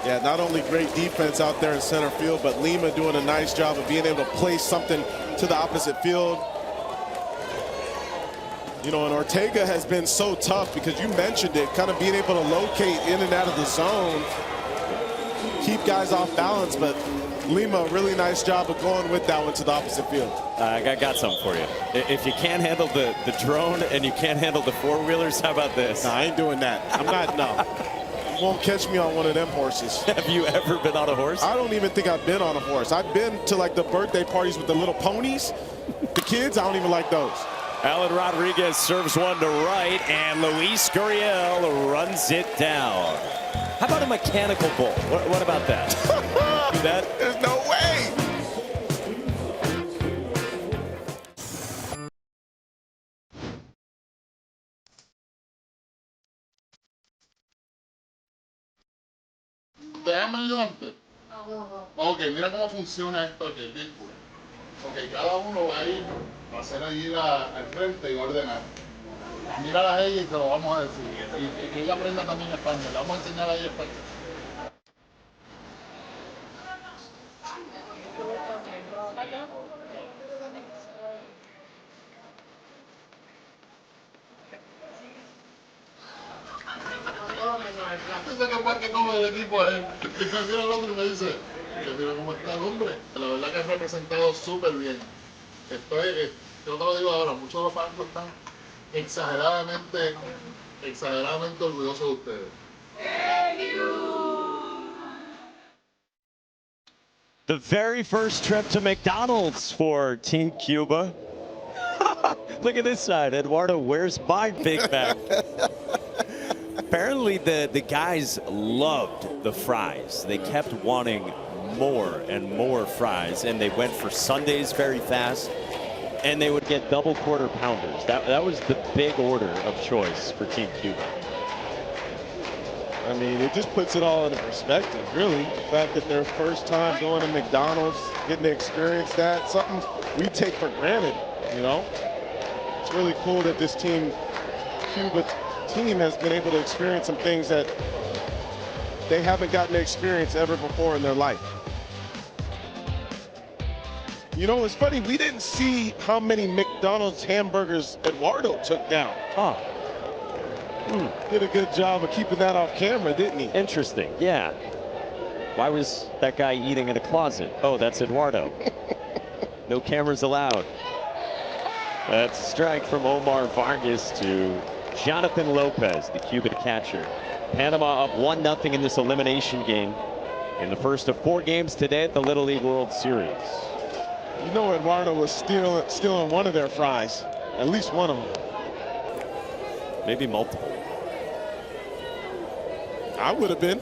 Yeah, not only great defense out there in center field, but Lima doing a nice job of being able to place something to the opposite field. You know, and Ortega has been so tough because you mentioned it, kind of being able to locate in and out of the zone, keep guys off balance, but Lima, really nice job of going with that one to the opposite field. I got something for you. If you can't handle the drone and you can't handle the four-wheelers, how about this? No, I ain't doing that. I'm not, no. You won't catch me on one of them horses. Have you ever been on a horse? I don't even think I've been on a horse. I've been to like the birthday parties with the little ponies. The kids, I don't even like those. Alan Rodriguez serves one to right, and Luis Gurriel runs it down. How about a mechanical bull? What about that? Do that? There's no way. Déjame ayudarte. Ok, mira cómo funciona esto aquí. Ok, cada uno va a ir a hacer allí al frente y ordenar. Mírala a ella y te lo vamos a decir. Y que ella aprenda también español. Le vamos a enseñar a ella español. Dice que más que come el equipo es. Y me mira el hombre y me dice, que mira cómo está el hombre. La verdad que ha representado súper bien. Yo te lo digo ahora, muchos de los fanáticos están exageradamente orgullosos de ustedes. The very first trip to McDonald's for Team Cuba. Look at this side. Eduardo, where's my Big Mac? Apparently the guys loved the fries. They kept wanting more and more fries, and they went for sundaes very fast, and they would get double quarter pounders. That was the big order of choice for Team Cuba. I mean, it just puts it all into perspective, really. The fact that their first time going to McDonald's, getting to experience that, something we take for granted, you know? It's really cool that this Cuba team has been able to experience some things that they haven't gotten to experience ever before in their life. You know, it's funny, we didn't see how many McDonald's hamburgers Eduardo took down. Huh. Did a good job of keeping that off camera, didn't he? Interesting, yeah. Why was that guy eating in a closet? Oh, that's Eduardo. No cameras allowed. That's a strike from Omar Vargas to Jonathan Lopez, the Cuban catcher. Panama up 1-0 in this elimination game in the first of 4 games today at the Little League World Series. You know, Eduardo was stealing one of their fries, at least one of them. Maybe multiple. I would have been.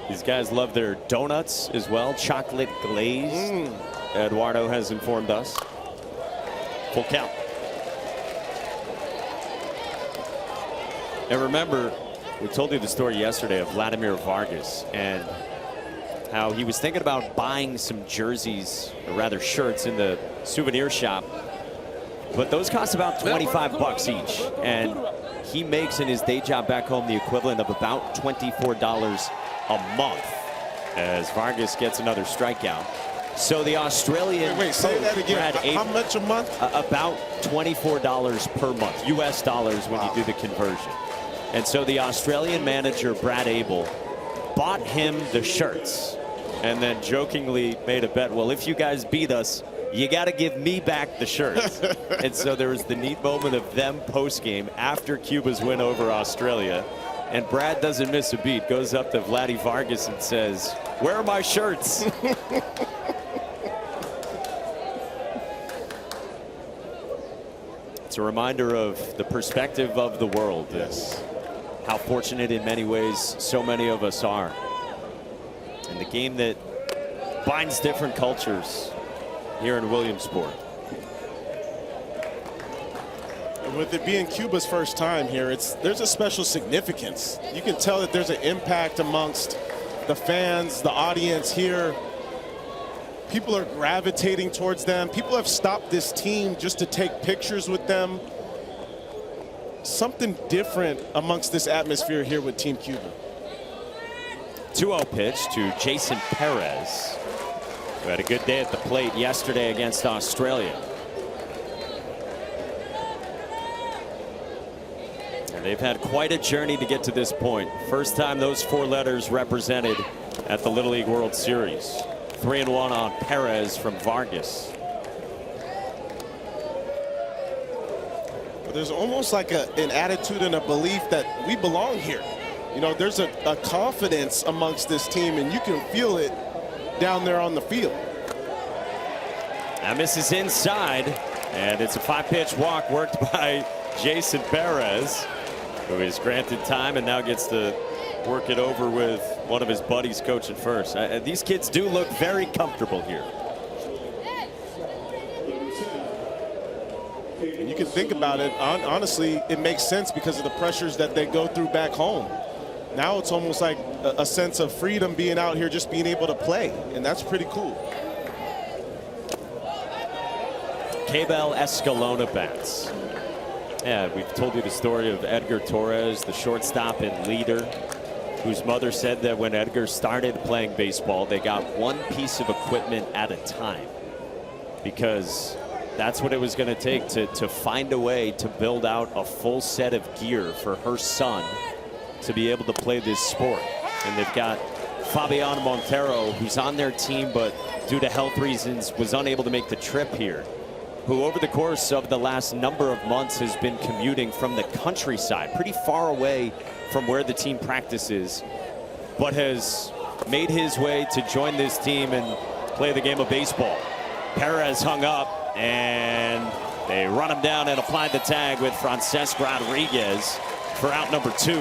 These guys love their donuts as well, chocolate glazed. Eduardo has informed us. Full count. And remember, we told you the story yesterday of Vladimir Vargas and how he was thinking about buying some jerseys, or rather shirts, in the souvenir shop. But those cost about 25 bucks each. And he makes in his day job back home the equivalent of about $24 a month as Vargas gets another strikeout. So the Australian wait, say that again. How much a month? About $24 per month, US dollars when you do the conversion. And so the Australian manager, Brad Abel, bought him the shirts and then jokingly made a bet, well, if you guys beat us, you got to give me back the shirts. And so there was the neat moment of them post-game after Cuba's win over Australia. And Brad doesn't miss a beat, goes up to Vladdy Vargas and says, "Where are my shirts?" It's a reminder of the perspective of the world. Yes. How fortunate in many ways so many of us are. And the game that binds different cultures here in Williamsport. And with it being Cuba's first time here, there's a special significance. You can tell that there's an impact amongst the fans, the audience here. People are gravitating towards them. People have stopped this team just to take pictures with them. Something different amongst this atmosphere here with Team Cuba. 2-0 pitch to Jason Perez, who had a good day at the plate yesterday against Australia. And they've had quite a journey to get to this point. First time those 4 letters represented at the Little League World Series. 3-1 on Perez from Vargas. There's almost like an attitude and a belief that we belong here. You know, there's a confidence amongst this team, and you can feel it down there on the field. That misses inside, and it's a 5-pitch walk worked by Jason Perez, who is granted time and now gets to work it over with one of his buddies coaching first. These kids do look very comfortable here. And you can think about it, honestly, it makes sense because of the pressures that they go through back home. Now it's almost like a sense of freedom being out here, just being able to play, and that's pretty cool. Cabell Escalona bats. Yeah, we've told you the story of Edgar Torres, the shortstop and leader, whose mother said that when Edgar started playing baseball, they got one piece of equipment at a time, because that's what it was going to take to find a way to build out a full set of gear for her son to be able to play this sport. And they've got Fabian Montero, who's on their team, but due to health reasons was unable to make the trip here, who over the course of the last number of months has been commuting from the countryside, pretty far away from where the team practices, but has made his way to join this team and play the game of baseball. Perez hung up, and they run him down and applied the tag with Francesc Rodriguez for out number 2.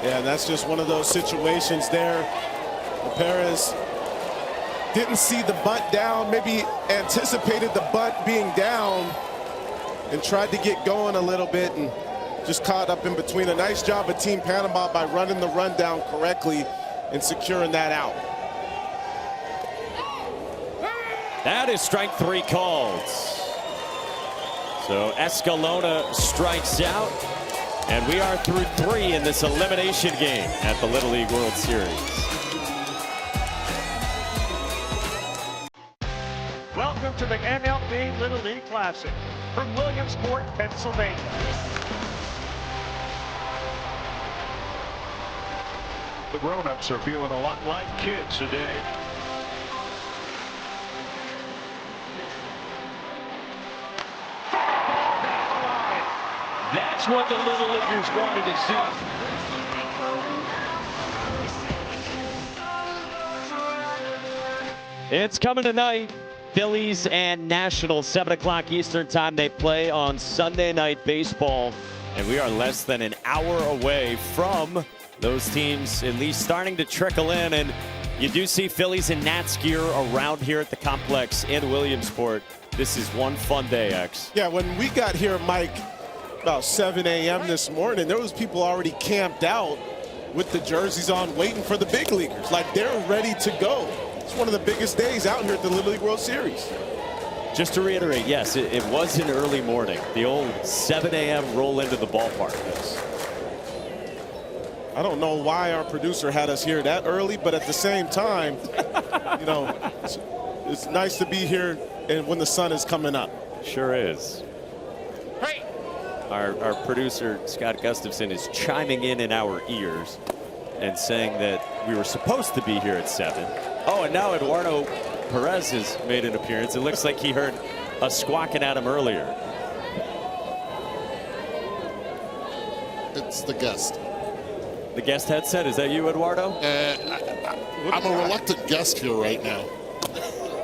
Yeah, that's just one of those situations there. Perez didn't see the bunt down, maybe anticipated the bunt being down and tried to get going a little bit and just caught up in between. A nice job of Team Panama by running the run down correctly and securing that out. That is strike 3 called. So Escalona strikes out, and we are through 3 in this elimination game at the Little League World Series. Welcome to the MLB Little League Classic from Williamsport, Pennsylvania. The grown-ups are feeling a lot like kids today. That's what the Little Leaguers wanted to see. It's coming tonight. Phillies and Nationals, 7 o'clock Eastern time. They play on Sunday Night Baseball, and we are less than an hour away from those teams at least starting to trickle in. And you do see Phillies and Nats gear around here at the complex in Williamsport. This is one fun day, X. Yeah, when we got here, Mike, about 7 a.m. this morning, there was people already camped out with the jerseys on waiting for the big leaguers. Like, they're ready to go. It's one of the biggest days out here at the Little League World Series. Just to reiterate, yes, it was an early morning. The old 7 a.m. roll into the ballpark. I don't know why our producer had us here that early, but at the same time, you know, it's nice to be here and when the sun is coming up. Sure is. Our producer, Scott Gustafson, is chiming in our ears. and saying that we were supposed to be here at 7. Oh, and now Eduardo Perez has made an appearance. It looks like he heard us squawking at him earlier. It's the guest. The guest headset, is that you, Eduardo? I'm a reluctant guest here right now.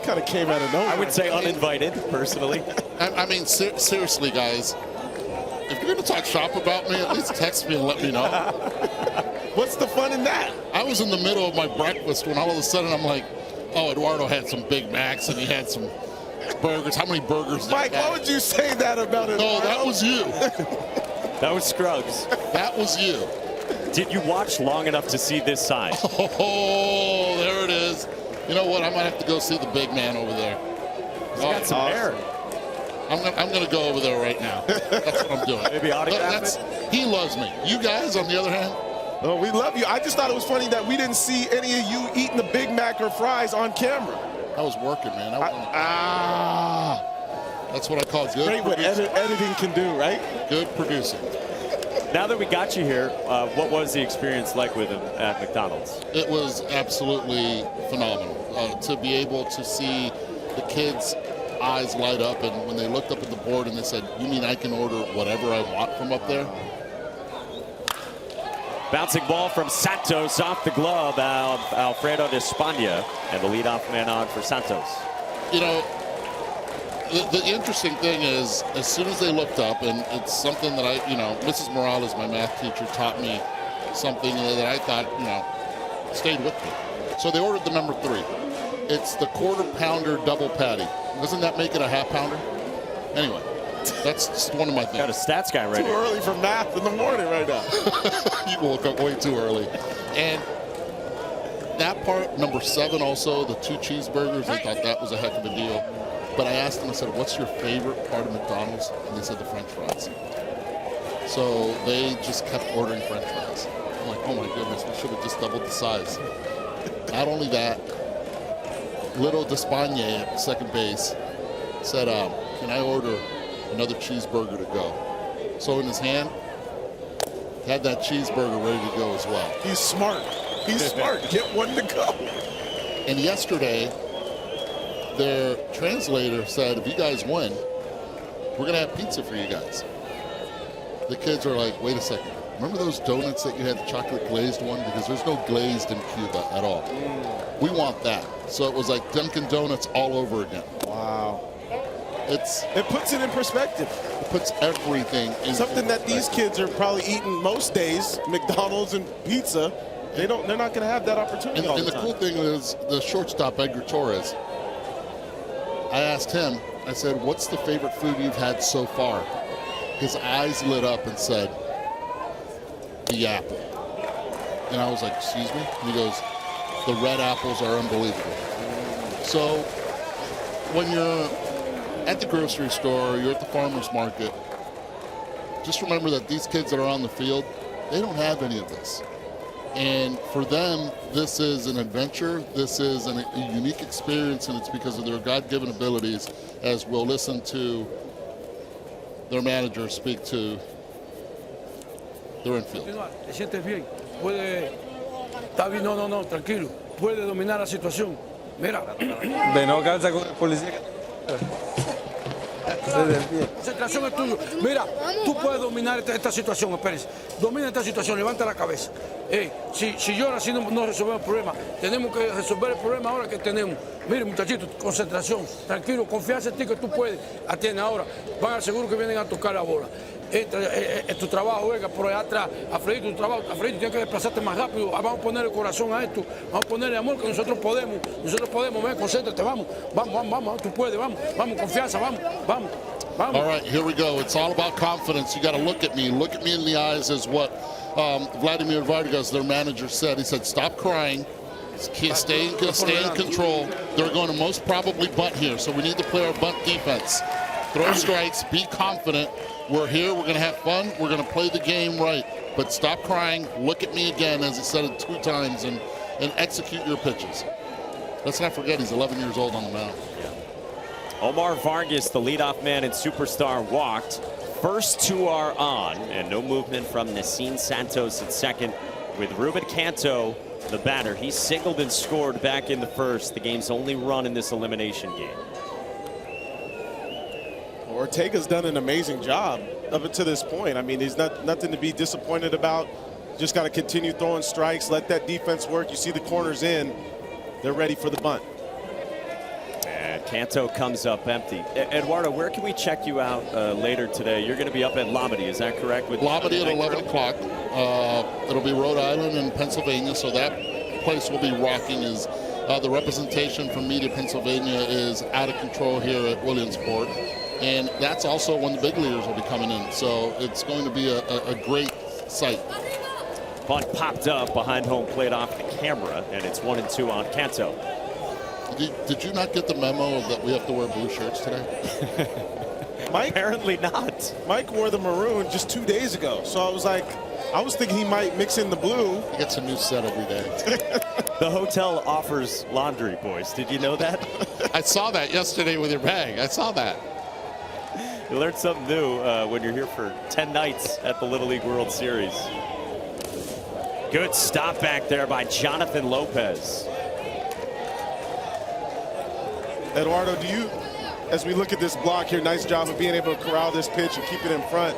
Kind of came out of nowhere. I would say uninvited, personally. I mean, seriously, guys, if you're going to talk shop about me, at least text me and let me know. What's the fun in that? I was in the middle of my breakfast when all of a sudden I'm like, oh, Eduardo had some Big Macs and he had some burgers. How many burgers did Mike, he have? why would you say that about it? No, that was you. That was Scruggs. That was you. Did you watch long enough to see this side? Oh, there it is. You know what? I might have to go see the big man over there. He's got some hair. I'm gonna go over there right now. That's what I'm doing. Maybe autograph it? He loves me. You guys, on the other hand, oh, we love you. I just thought it was funny that we didn't see any of you eating the Big Mac or fries on camera. I was working, man. That's what I call good Great what producing. editing can do, right? Good producing. Now that we got you here, what was the experience like with him at McDonald's? It was absolutely phenomenal. To be able to see the kids' eyes light up, and when they looked up at the board and they said, you mean I can order whatever I want from up there? Bouncing ball from Santos off the glove of Alfredo de España, and the leadoff man on for Santos. You know, the interesting thing is, as soon as they looked up, and it's something that Mrs. Morales, my math teacher, taught me something that I thought, stayed with me. So they ordered the number 3. It's the quarter-pounder double patty. Doesn't that make it a half-pounder? Anyway, that's just one of my things. Got a stats guy right Too here. early for math in the morning right now. You woke up way too early. And that part, number 7 also, the 2 cheeseburgers, I thought that was a heck of a deal. But I asked them, I said, what's your favorite part of McDonald's? And they said the French fries. So they just kept ordering French fries. I'm like, oh my goodness, we should have just doubled the size. Not only that, little Despagne at second base said, can I order another cheeseburger to go? So in his hand, had that cheeseburger ready to go as well. He's smart. He's smart. Get one to go. And yesterday, their translator said, if you guys win, we're going to have pizza for you guys. The kids are like, wait a second. Remember those donuts that you had, the chocolate glazed one? Because there's no glazed in Cuba at all. We want that. So it was like Dunkin' Donuts all over again. Wow. It puts it in perspective. It puts everything in something that these kids are probably eating most days, McDonald's and pizza. They're not going to have that opportunity all the time. And the cool thing is the shortstop, Edgar Torres, I asked him, I said, what's the favorite food you've had so far? His eyes lit up and said, the apple. And I was like, excuse me? And he goes, the red apples are unbelievable. So when you're at the grocery store, you're at the farmer's market, just remember that these kids that are on the field, they don't have any of this. And for them, this is an adventure. This is a unique experience, and it's because of their God-given abilities, as we'll listen to their manager speak to their infield. ¿Te sientes bien? Puede... Está bien, no, tranquilo. Puede dominar la situación. Mira. De no calza con el policía. Concentración es tuyo. Mira, tú puedes dominar esta situación, espérense. Domina esta situación, levanta la cabeza. Si llora, así no resolvemos el problema. Tenemos que resolver el problema ahora que tenemos. Mire, muchachitos, concentración, tranquilo, confianza en ti que tú puedes. Atiende ahora. Van al seguro que vienen a tocar la bola. Es tu trabajo, venga, por allá atrás. Alfredito, tu trabajo. Alfredito, tienes que desplazarte más rápido. Vamos a poner el corazón a esto. Vamos a ponerle amor que nosotros podemos. Ven, concéntrate, vamos, tú puedes, vamos, confianza, vamos. All right, here we go. It's all about confidence. You got to look at me in the eyes, is what Vladimir Vargas, their manager, said. He said, stop crying. Stay in control. They're going to most probably bunt here, so we need to play our bunt defense. Throw strikes, be confident. We're here, we're going to have fun, we're going to play the game right. But stop crying, look at me again, as he said it 2 times, and execute your pitches. Let's not forget he's 11 years old on the mound. Omar Vargas, the leadoff man and superstar, walked. First 2 are on, and no movement from Nessin Santos at second. with Ruben Canto, the batter. He singled and scored back in the first, the game's only run in this elimination game. Ortega's done an amazing job up to this point. I mean, he's nothing to be disappointed about. Just got to continue throwing strikes, let that defense work. You see the corners in, they're ready for the bunt. And Canto comes up empty. Eduardo, where can we check you out later today? You're going to be up at Lombardy, is that correct? With Lombardy at 11 o'clock. It'll be Rhode Island and Pennsylvania, so that place will be rocking. Is the representation from Media Pennsylvania is out of control here at Williamsport. And that's also when the big leaguers will be coming in. So it's going to be a great sight. Bunt popped up behind home plate off the camera, and it's 1-2 on Canto. Did you not get the memo that we have to wear blue shirts today? Mike? Apparently not. Mike wore the maroon just 2 days ago. So I was thinking he might mix in the blue. He gets a new set every day. The hotel offers laundry, boys. Did you know that? I saw that yesterday with your bag. I saw that. You learn something new when you're here for 10 nights at the Little League World Series. Good stop back there by Jonathan Lopez. Eduardo, do you, as we look at this block here, nice job of being able to corral this pitch and keep it in front.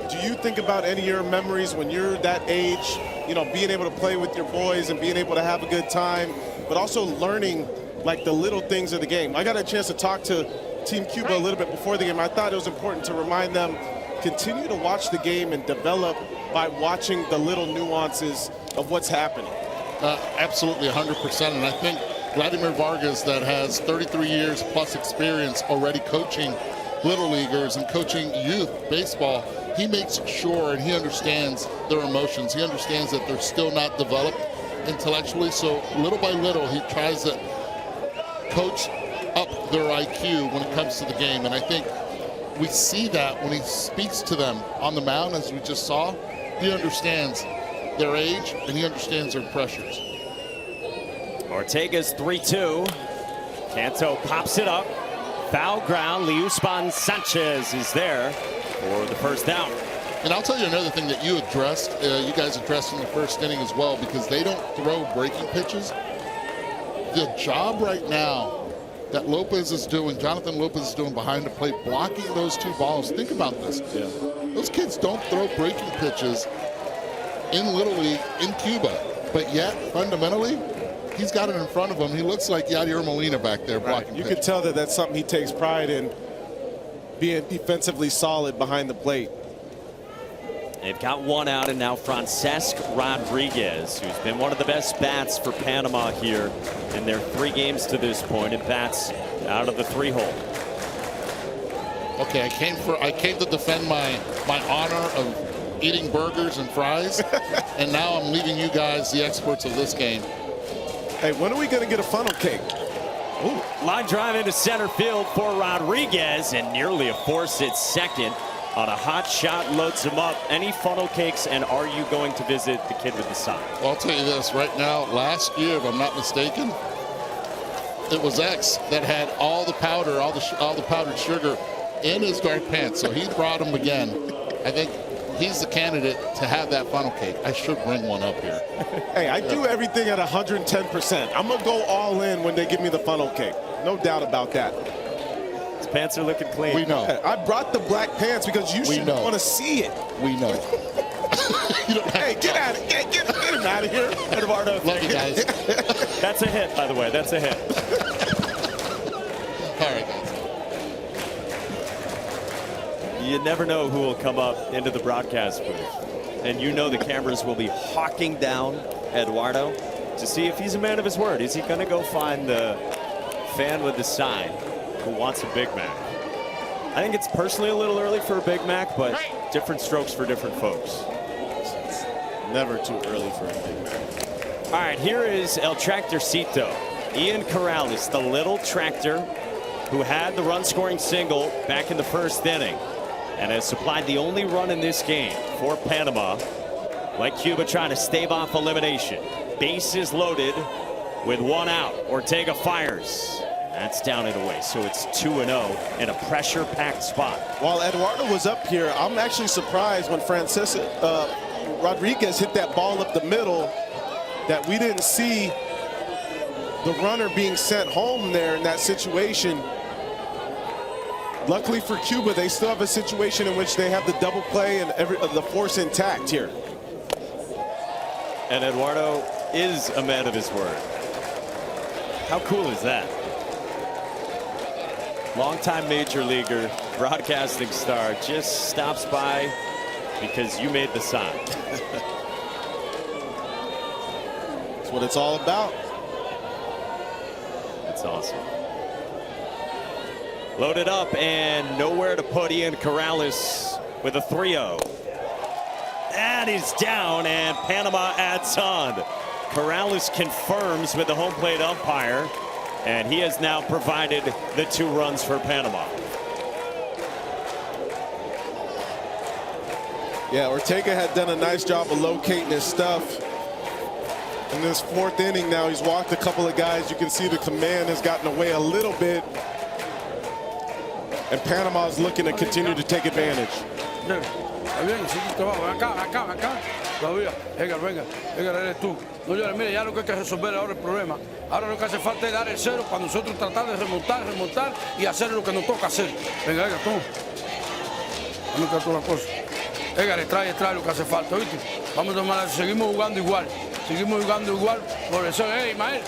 Do you think about any of your memories when you're that age, you know, being able to play with your boys and being able to have a good time, but also learning like the little things of the game? I got a chance to talk to Team Cuba a little bit before the game. I thought it was important to remind them, continue to watch the game and develop by watching the little nuances of what's happening. Absolutely, 100%. And I think Vladimir Vargas, that has 33 years plus experience already coaching little leaguers and coaching youth baseball, he makes sure and he understands their emotions. He understands that they're still not developed intellectually. So little by little, he tries to coach up their IQ when it comes to the game. And I think we see that when he speaks to them on the mound, as we just saw. He understands their age and he understands their pressures. Ortega's 3-2. Canto pops it up. Foul ground. Liuspan Sanchez is there for the first down. And I'll tell you another thing that you addressed, you guys addressed in the first inning as well, because they don't throw breaking pitches. The job right now that Lopez is doing, Jonathan Lopez is doing behind the plate, blocking those two balls. Think about this. Yeah. Those kids don't throw breaking pitches in Little League in Cuba, but yet fundamentally, he's got it in front of him. He looks like Yadier Molina back there blocking. You pitches. can tell that that's something he takes pride in, being defensively solid behind the plate. They've got one out, and now Francesc Rodriguez, who's been one of the best bats for Panama here in their 3 games to this point, and bats out of the 3-hole. Okay, I came to defend my honor of eating burgers and fries, and now I'm leaving you guys, the experts of this game. Hey, when are we going to get a funnel cake? Ooh, line drive into center field for Rodriguez, and nearly a force at second. On a hot shot, loads him up. Any funnel cakes, and are you going to visit the kid with the sign? Well, I'll tell you this right now. Last year, if I'm not mistaken, it was X that had all the powder, all the powdered sugar in his dark pants. So he brought them again. I think he's the candidate to have that funnel cake. I should bring one up here. Hey, I do everything at 110%. I'm gonna go all in when they give me the funnel cake. No doubt about that. His pants are looking clean. We know. I brought the black pants because you should want to see it. We know. Hey, get out of get him out of here, Eduardo. Love you guys. That's a hit, by the way. That's a hit. All right, guys. You never know who will come up into the broadcast booth, and you know the cameras will be hawking down Eduardo to see if he's a man of his word. Is he going to go find the fan with the sign who wants a Big Mac? I think it's personally a little early for a Big Mac, but different strokes for different folks. Never too early for a Big Mac. All right, here is El Tractorcito. Ian Corrales, the little tractor who had the run-scoring single back in the first inning and has supplied the only run in this game for Panama. Like Cuba trying to stave off elimination. Bases loaded with 1 out. Ortega fires. That's down and away, so it's 2-0 in a pressure-packed spot. While Eduardo was up here, I'm actually surprised when Rodriguez hit that ball up the middle that we didn't see the runner being sent home there in that situation. Luckily for Cuba, they still have a situation in which they have the double play and the force intact here. And Eduardo is a man of his word. How cool is that? Longtime major leaguer, broadcasting star, just stops by because you made the sign. That's what it's all about. That's awesome. Loaded up and nowhere to put Ian Corrales with a 3-0. That is down and Panama adds on. Corrales confirms with the home plate umpire, and he has now provided the 2 runs for Panama. Yeah, Ortega had done a nice job of locating his stuff. In this 4th inning now, he's walked a couple of guys. You can see the command has gotten away a little bit. And Panama is looking to continue to take advantage. Todavía, Edgar, venga, Edgar, eres tú. No llores, mire, ya lo que hay que resolver ahora el problema. Ahora lo que hace falta es dar el 0 para nosotros tratar de remontar y hacer lo que nos toca hacer. Venga, Edgar, toma. Vamos a todas las cosas. Edgar, extrae lo que hace falta, ¿viste? Vamos a tomar, seguimos jugando igual. Por eso, Ismael.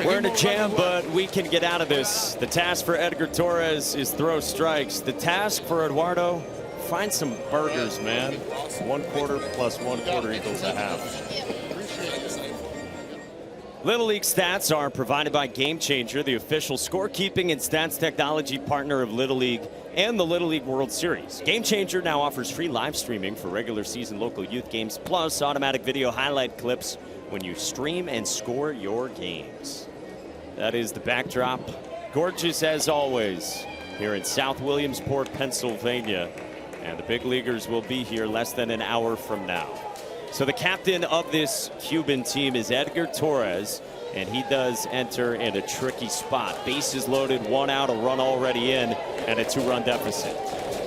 We're in a jam, but we can get out of this. The task for Edgar Torres is throw strikes. The task for Eduardo, find some burgers, man. 1/4 plus 1/4 equals a half. Little League stats are provided by Game Changer, the official scorekeeping and stats technology partner of Little League and the Little League World Series. Game Changer now offers free live streaming for regular season local youth games, plus automatic video highlight clips when you stream and score your games. That is the backdrop. Gorgeous as always here in South Williamsport, Pennsylvania. And the big leaguers will be here less than an hour from now. So the captain of this Cuban team is Edgar Torres, and he does enter in a tricky spot. Bases loaded, 1 out, a run already in, and a 2-run deficit.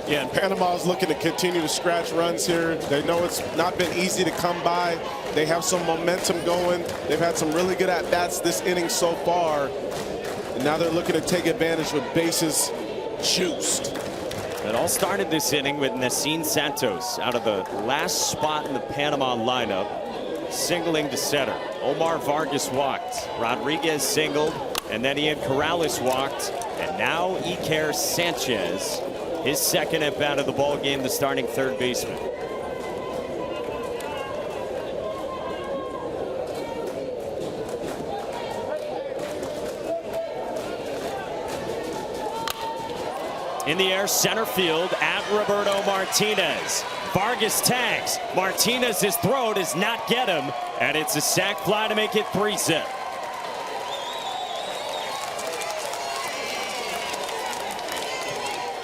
Yeah, and Panama's looking to continue to scratch runs here. They know it's not been easy to come by. They have some momentum going. They've had some really good at-bats this inning so far. And now they're looking to take advantage with bases juiced. It all started this inning with Nessin Santos out of the last spot in the Panama lineup, singling to center. Omar Vargas walked. Rodriguez singled, and then Ian Corrales walked. And now Iker Sanchez, his second at bat of the ball game, the starting third baseman. In the air, center field at Roberto Martinez. Vargas tags. Martinez's throw does not get him, and it's a sac fly to make it 3-0.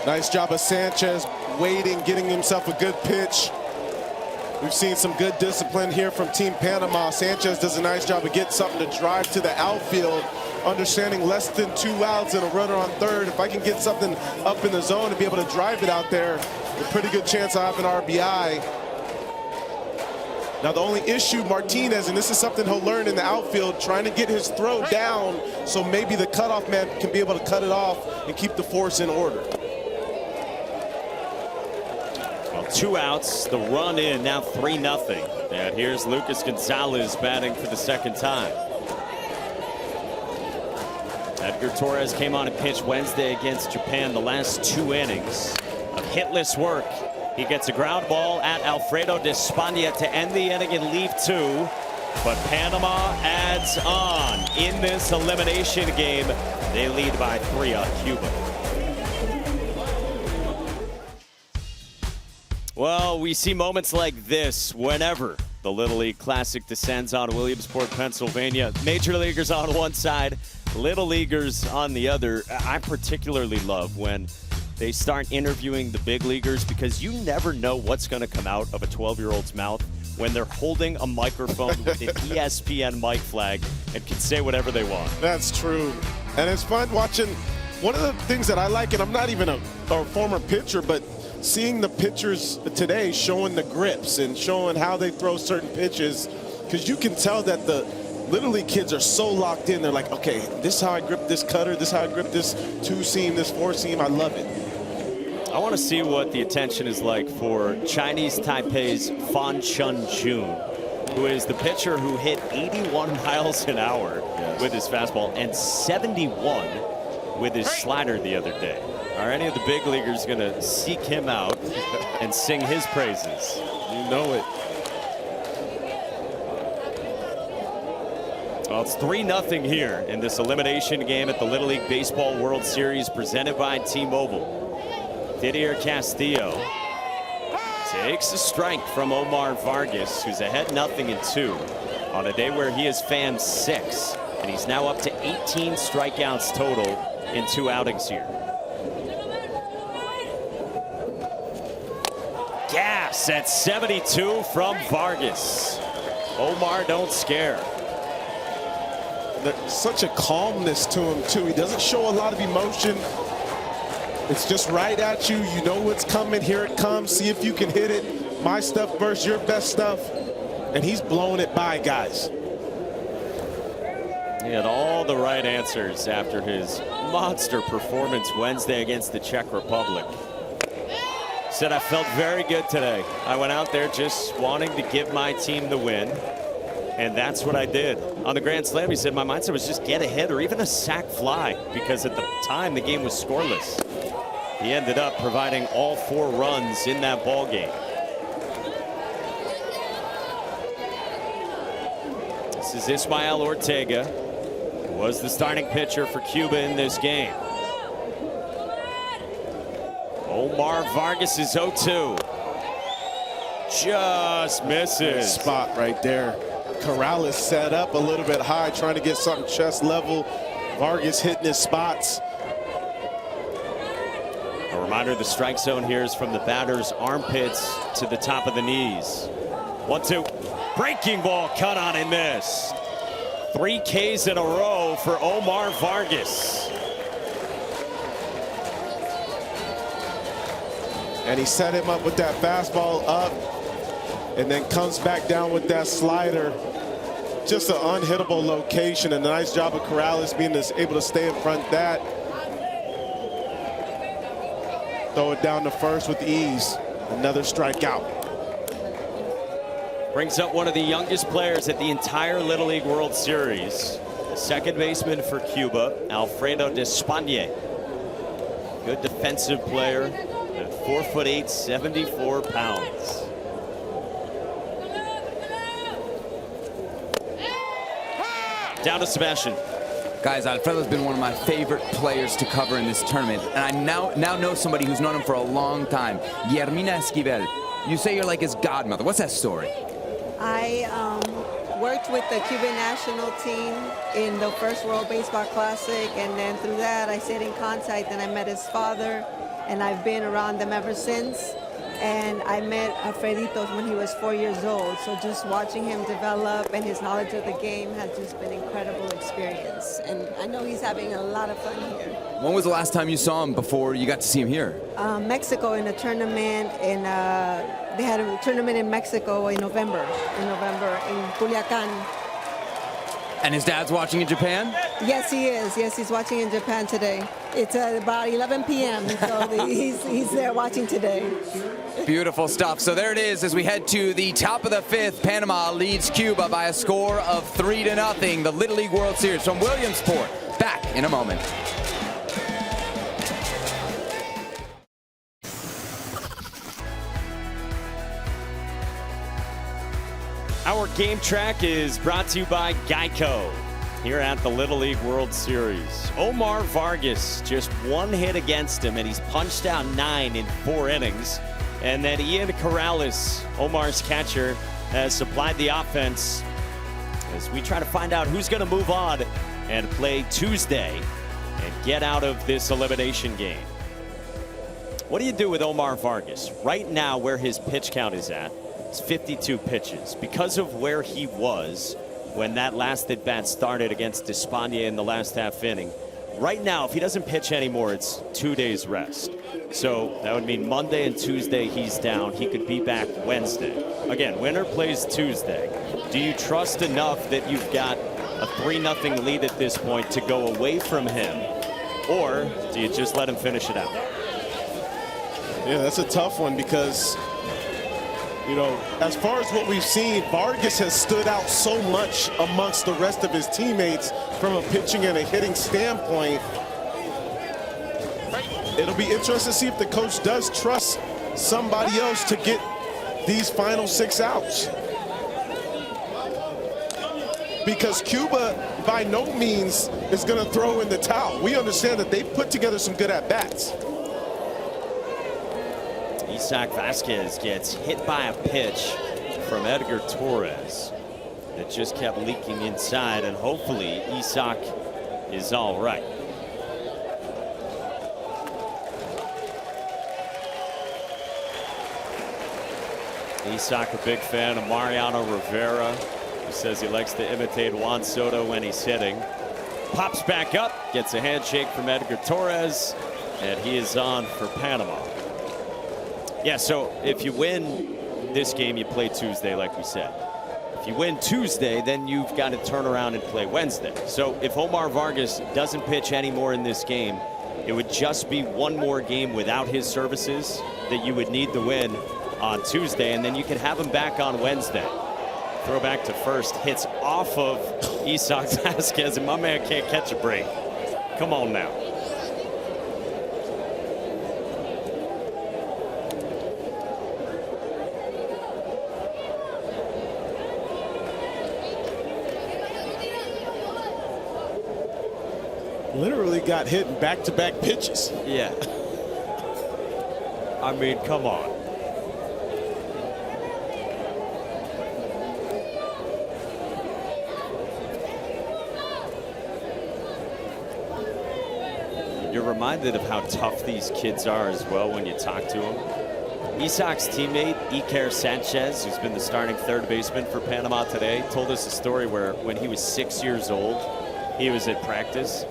Nice job of Sanchez waiting, getting himself a good pitch. We've seen some good discipline here from Team Panama. Sanchez does a nice job of getting something to drive to the outfield, understanding less than 2 outs and a runner on third. If I can get something up in the zone and be able to drive it out there, a pretty good chance I have an RBI. Now the only issue, Martinez, and this is something he'll learn in the outfield, trying to get his throw down so maybe the cutoff man can be able to cut it off and keep the force in order. Well, 2 outs, the run in, now 3-0. And here's Lucas Gonzalez batting for the second time. Edgar Torres came on and pitched Wednesday against Japan the last 2 innings of hitless work. He gets a ground ball at Alfredo Despaña to end the inning and leave 2. But Panama adds on in this elimination game. They lead by 3 on Cuba. Well, we see moments like this whenever the Little League Classic descends on Williamsport, Pennsylvania. Major leaguers on one side, little leaguers on the other. I particularly love when they start interviewing the big leaguers, because you never know what's going to come out of a 12-year-old's mouth when they're holding a microphone with an ESPN mic flag and can say whatever they want. That's true. And it's fun watching. One of the things that I like, and I'm not even a former pitcher, but seeing the pitchers today showing the grips and showing how they throw certain pitches, because you can tell that the Little League kids are so locked in. They're like, okay, this is how I grip this cutter, this is how I grip this 2-seam, this 4-seam. I love it. I want to see what the attention is like for Chinese Taipei's Fan Chun-Jun, who is the pitcher who hit 81 miles an hour with his fastball and 71 with his slider the other day. Are any of the big leaguers going to seek him out and sing his praises? You know it. Well, it's 3-0 here in this elimination game at the Little League Baseball World Series presented by T-Mobile. Didier Castillo takes a strike from Omar Vargas, who's ahead 0-2 on a day where he has fanned 6, and he's now up to 18 strikeouts total in 2 outings here. Gas at 72 from Vargas. Omar don't scare. There's such a calmness to him too. He doesn't show a lot of emotion. It's just right at you. You know what's coming. Here it comes. See if you can hit it. My stuff versus your best stuff. And he's blowing it by, guys. He had all the right answers after his monster performance Wednesday against the Czech Republic. Said, I felt very good today. I went out there just wanting to give my team the win. And that's what I did. On the Grand Slam, he said, my mindset was just get a hit or even a sac fly, because at the time the game was scoreless. He ended up providing all 4 runs in that ball game. This is Ismael Ortega, who was the starting pitcher for Cuba in this game. Omar Vargas is 0-2. Just misses. Good spot right there. Corrales set up a little bit high, trying to get something chest level. Vargas hitting his spots. A reminder, the strike zone here is from the batter's armpits to the top of the knees. 1-2. Breaking ball cut on and missed. 3 Ks in a row for Omar Vargas. And he set him up with that fastball up and then comes back down with that slider. Just an unhittable location, and a nice job of Corrales being able to stay in front of that. Throw it down to first with ease. Another strikeout. Brings up one of the youngest players at the entire Little League World Series. The second baseman for Cuba, Alfredo Despaigne. Good defensive player. 4'8", 74 pounds. Down to Sebastian. Guys, Alfredo's been one of my favorite players to cover in this tournament, and I now know somebody who's known him for a long time, Guillermina Esquivel. You say you're like his godmother. What's that story? I worked with the Cuban national team in the first World Baseball Classic, and then through that I stayed in contact, and I met his father, and I've been around them ever since. And I met Alfredito when he was 4 years old, so just watching him develop and his knowledge of the game has just been an incredible experience. And I know he's having a lot of fun here. When was the last time you saw him before you got to see him here? Mexico in a tournament, in they had a tournament in Mexico in November in Culiacan. And his dad's watching in Japan? Yes, he is. Yes, he's watching in Japan today. It's about 11 p.m., so he's there watching today. Beautiful stuff. So there it is as we head to the top of the 5th. Panama leads Cuba by a score of 3-0. The Little League World Series from Williamsport. Back in a moment. Our game track is brought to you by Geico here at the Little League World Series. Omar Vargas, just 1 hit against him, and he's punched out 9 in 4 innings. And then Ian Corrales, Omar's catcher, has supplied the offense as we try to find out who's going to move on and play Tuesday and get out of this elimination game. What do you do with Omar Vargas? Right now, where his pitch count is at, it's 52 pitches. Because of where he was when that last at-bat started against Despaigne in the last half inning, right now, if he doesn't pitch anymore, it's 2 days rest. So that would mean Monday and Tuesday he's down. He could be back Wednesday. Again, winner plays Tuesday. Do you trust enough that you've got a 3-0 lead at this point to go away from him? Or do you just let him finish it out? Yeah, that's a tough one because, you know, as far as what we've seen, Vargas has stood out so much amongst the rest of his teammates from a pitching and a hitting standpoint. It'll be interesting to see if the coach does trust somebody else to get these final 6 outs. Because Cuba, by no means, is going to throw in the towel. We understand that they put together some good at-bats. Isaac Vasquez gets hit by a pitch from Edgar Torres that just kept leaking inside, and hopefully Isaac is all right. Isaac, a big fan of Mariano Rivera, who says he likes to imitate Juan Soto when he's hitting. Pops back up, gets a handshake from Edgar Torres, and he is on for Panama. Yeah, so if you win this game, you play Tuesday, like we said. If you win Tuesday, then you've got to turn around and play Wednesday. So if Omar Vargas doesn't pitch anymore in this game, it would just be one more game without his services that you would need to win on Tuesday, and then you can have him back on Wednesday. Throw back to first, hits off of Isaac Vasquez, and my man can't catch a break. Come on now. Literally got hit in back-to-back pitches. Yeah. I mean, come on. You're reminded of how tough these kids are as well when you talk to them. Isaac's teammate, Iker Sanchez, who's been the starting third baseman for Panama today, told us a story where when he was 6 years old, he was at practice.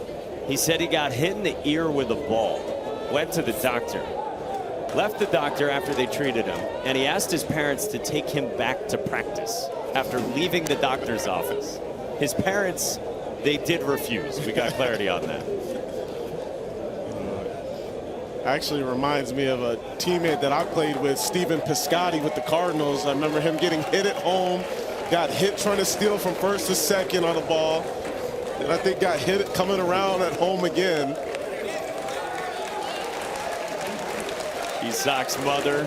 He said he got hit in the ear with a ball, went to the doctor, left the doctor after they treated him, and he asked his parents to take him back to practice after leaving the doctor's office. His parents, they did refuse. We got clarity on that. Actually reminds me of a teammate that I played with, Stephen Piscotty with the Cardinals. I remember him getting hit at home, got hit trying to steal from first to second on the ball, and I think got hit coming around at home again. Isaac's mother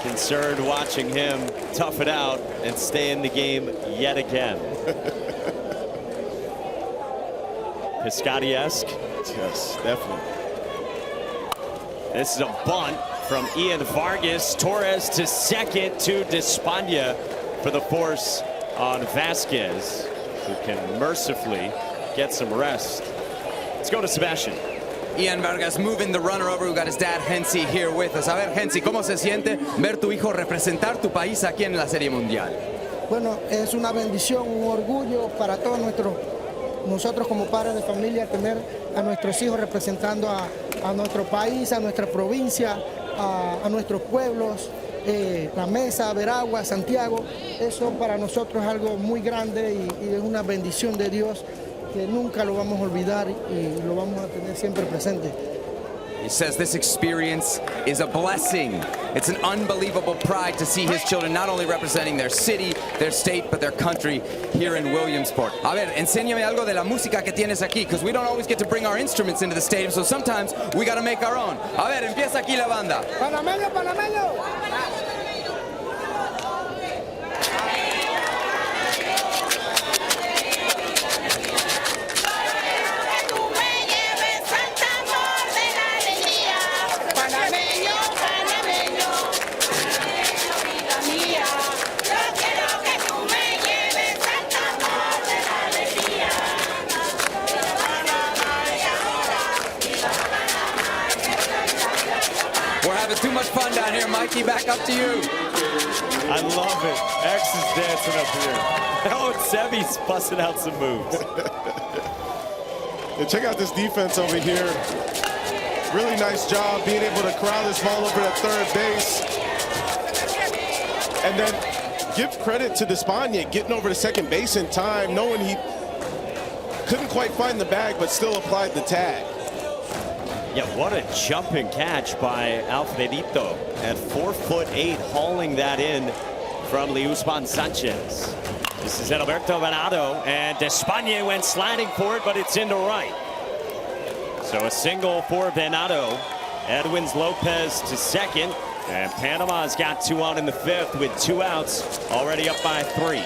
concerned watching him tough it out and stay in the game yet again. Piscotty-esque? Yes, definitely. This is a bunt from Ian Vargas. Torres to second to Despaigne for the force on Vasquez, who can mercifully get some rest. Let's go to Sebastian. Ian Vargas moving the runner over. We've got his dad, Hensi, here with us. A ver, Hensi, ¿cómo se siente ver tu hijo representar tu país aquí en la Serie Mundial? Bueno, es una bendición, un orgullo para todos nosotros como padres de familia, tener a nuestros hijos representando a nuestro país, a nuestra provincia, a nuestros pueblos, La Mesa, Veragua, Santiago. Eso para nosotros es algo muy grande y es una bendición de Dios que nunca lo vamos a olvidar y lo vamos a tener siempre presente. He says this experience is a blessing. It's an unbelievable pride to see his children not only representing their city, their state, but their country here in Williamsport. A ver, enséñame algo de la música que tienes aquí, because we don't always get to bring our instruments into the stadium, so sometimes we got to make our own. A ver, empieza aquí la banda. Panameño, panameño. Too much fun down here, Mikey. Back up to you. I love it. X is dancing up here. Oh, and Sevy's busting out some moves. And check out this defense over here. Really nice job being able to corral this ball over at third base. And then give credit to Despaigne getting over to second base in time, knowing he couldn't quite find the bag, but still applied the tag. Yeah, what a jumping catch by Alfredito at 4'8", hauling that in from Williamsport Sanchez. This is Alberto Venado, and Despaigne went sliding for it, but it's into right. So a single for Venado. Edwins Lopez to second, and Panama's got 2 on in the 5th with 2 outs, already up by 3.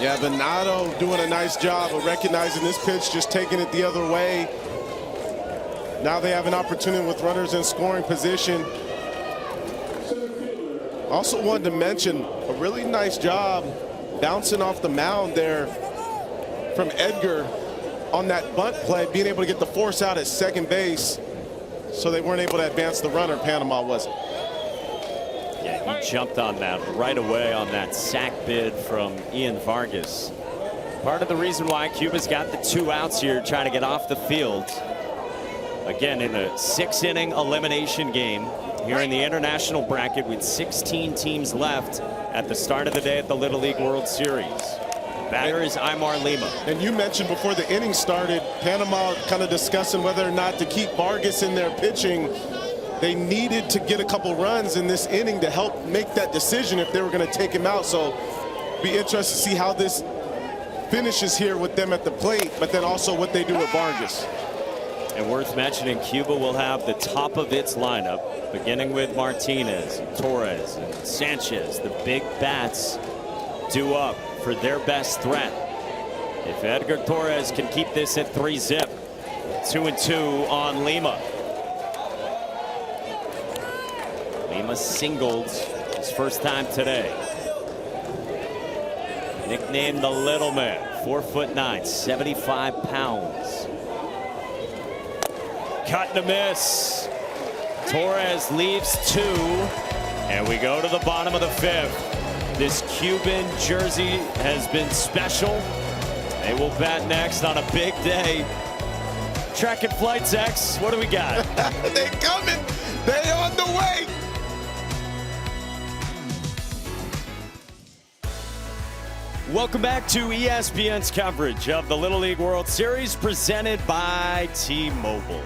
Yeah, Venado doing a nice job of recognizing this pitch, just taking it the other way. Now they have an opportunity with runners in scoring position. Also wanted to mention a really nice job bouncing off the mound there from Edgar on that bunt play, being able to get the force out at second base, so they weren't able to advance the runner. Panama wasn't. Yeah, he jumped on that right away on that sac bid from Ian Vargas. Part of the reason why Cuba's got the 2 outs here, trying to get off the field. Again, in a 6-inning elimination game here in the international bracket with 16 teams left at the start of the day at the Little League World Series. Batter is Aymar Lima. And you mentioned before the inning started, Panama kind of discussing whether or not to keep Vargas in their pitching. They needed to get a couple runs in this inning to help make that decision if they were going to take him out. So be interested to see how this finishes here with them at the plate, but then also what they do with Vargas. And worth mentioning, Cuba will have the top of its lineup, beginning with Martinez, Torres, and Sanchez. The big bats due up for their best threat. If Edgar Torres can keep this at 3-zip, 2-2 on Lima. Lima singled his first time today. Nicknamed the Little Man, 4'9", 75 pounds. Cut and a miss. Torres leaves 2, and we go to the bottom of the 5th. This Cuban jersey has been special. They will bat next on a big day. Track and Flights X, what do we got? They coming. They on the way. Welcome back to ESPN's coverage of the Little League World Series presented by T-Mobile.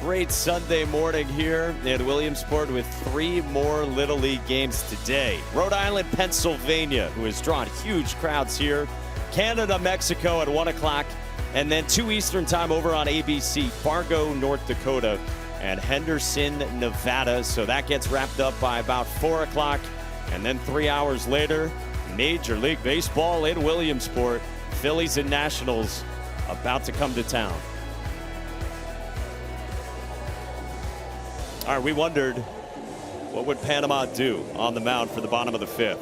Great Sunday morning here in Williamsport with 3 more Little League games today. Rhode Island, Pennsylvania, who has drawn huge crowds here. Canada, Mexico at 1 o'clock. And then 2 Eastern time over on ABC, Fargo, North Dakota, and Henderson, Nevada. So that gets wrapped up by about 4 o'clock. And then 3 hours later, Major League Baseball in Williamsport. Phillies and Nationals about to come to town. All right, we wondered what would Panama do on the mound for the bottom of the 5th.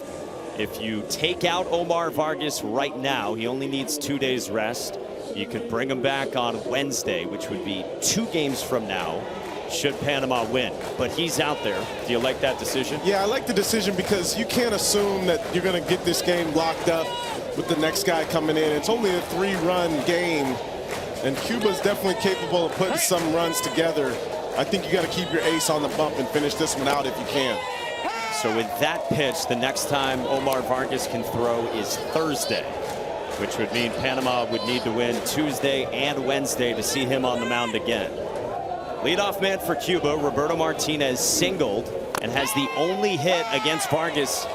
If you take out Omar Vargas right now, he only needs 2 days rest. You could bring him back on Wednesday, which would be 2 games from now, should Panama win. But he's out there. Do you like that decision? Yeah, I like the decision because you can't assume that you're going to get this game locked up with the next guy coming in. It's only a 3-run game, and Cuba's definitely capable of putting some runs together. I think you got to keep your ace on the bump and finish this one out if you can. So with that pitch, the next time Omar Vargas can throw is Thursday, which would mean Panama would need to win Tuesday and Wednesday to see him on the mound again. Leadoff man for Cuba, Roberto Martinez, singled and has the only hit against Vargas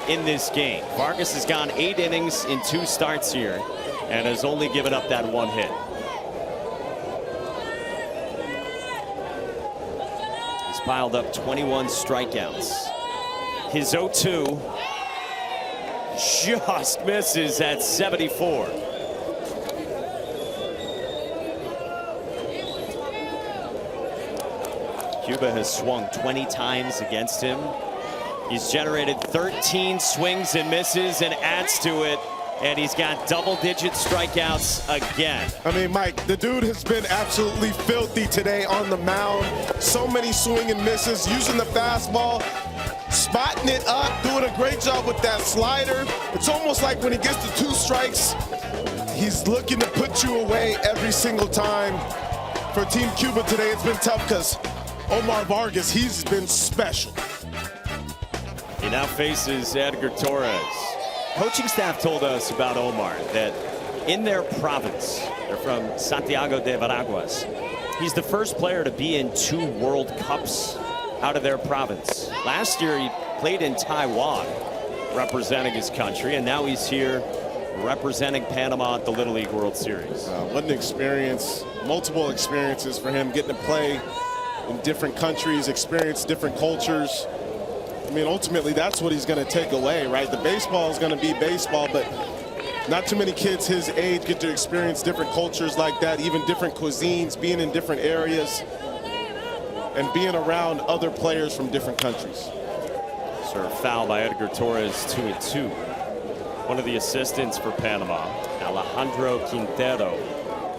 in this game. Vargas has gone 8 innings in 2 starts here and has only given up that 1 hit. He's piled up 21 strikeouts. His 0-2 just misses at 74. Cuba has swung 20 times against him. He's generated 13 swings and misses and adds to it, and he's got double-digit strikeouts again. I mean, Mike, the dude has been absolutely filthy today on the mound. So many swing and misses, using the fastball, spotting it up, doing a great job with that slider. It's almost like when he gets to 2 strikes, he's looking to put you away every single time. For Team Cuba today, it's been tough because Omar Vargas, he's been special. He now faces Edgar Torres. Coaching staff told us about Omar that in their province, they're from Santiago de Veraguas, he's the first player to be in 2 World Cups out of their province. Last year, he played in Taiwan, representing his country, and now he's here representing Panama at the Little League World Series. What an experience, multiple experiences for him, getting to play in different countries, experience different cultures. I mean, ultimately, that's what he's going to take away, right? The baseball is going to be baseball, but not too many kids his age get to experience different cultures like that, even different cuisines, being in different areas, and being around other players from different countries. Serve foul by Edgar Torres, 2-2. One of the assistants for Panama, Alejandro Quintero,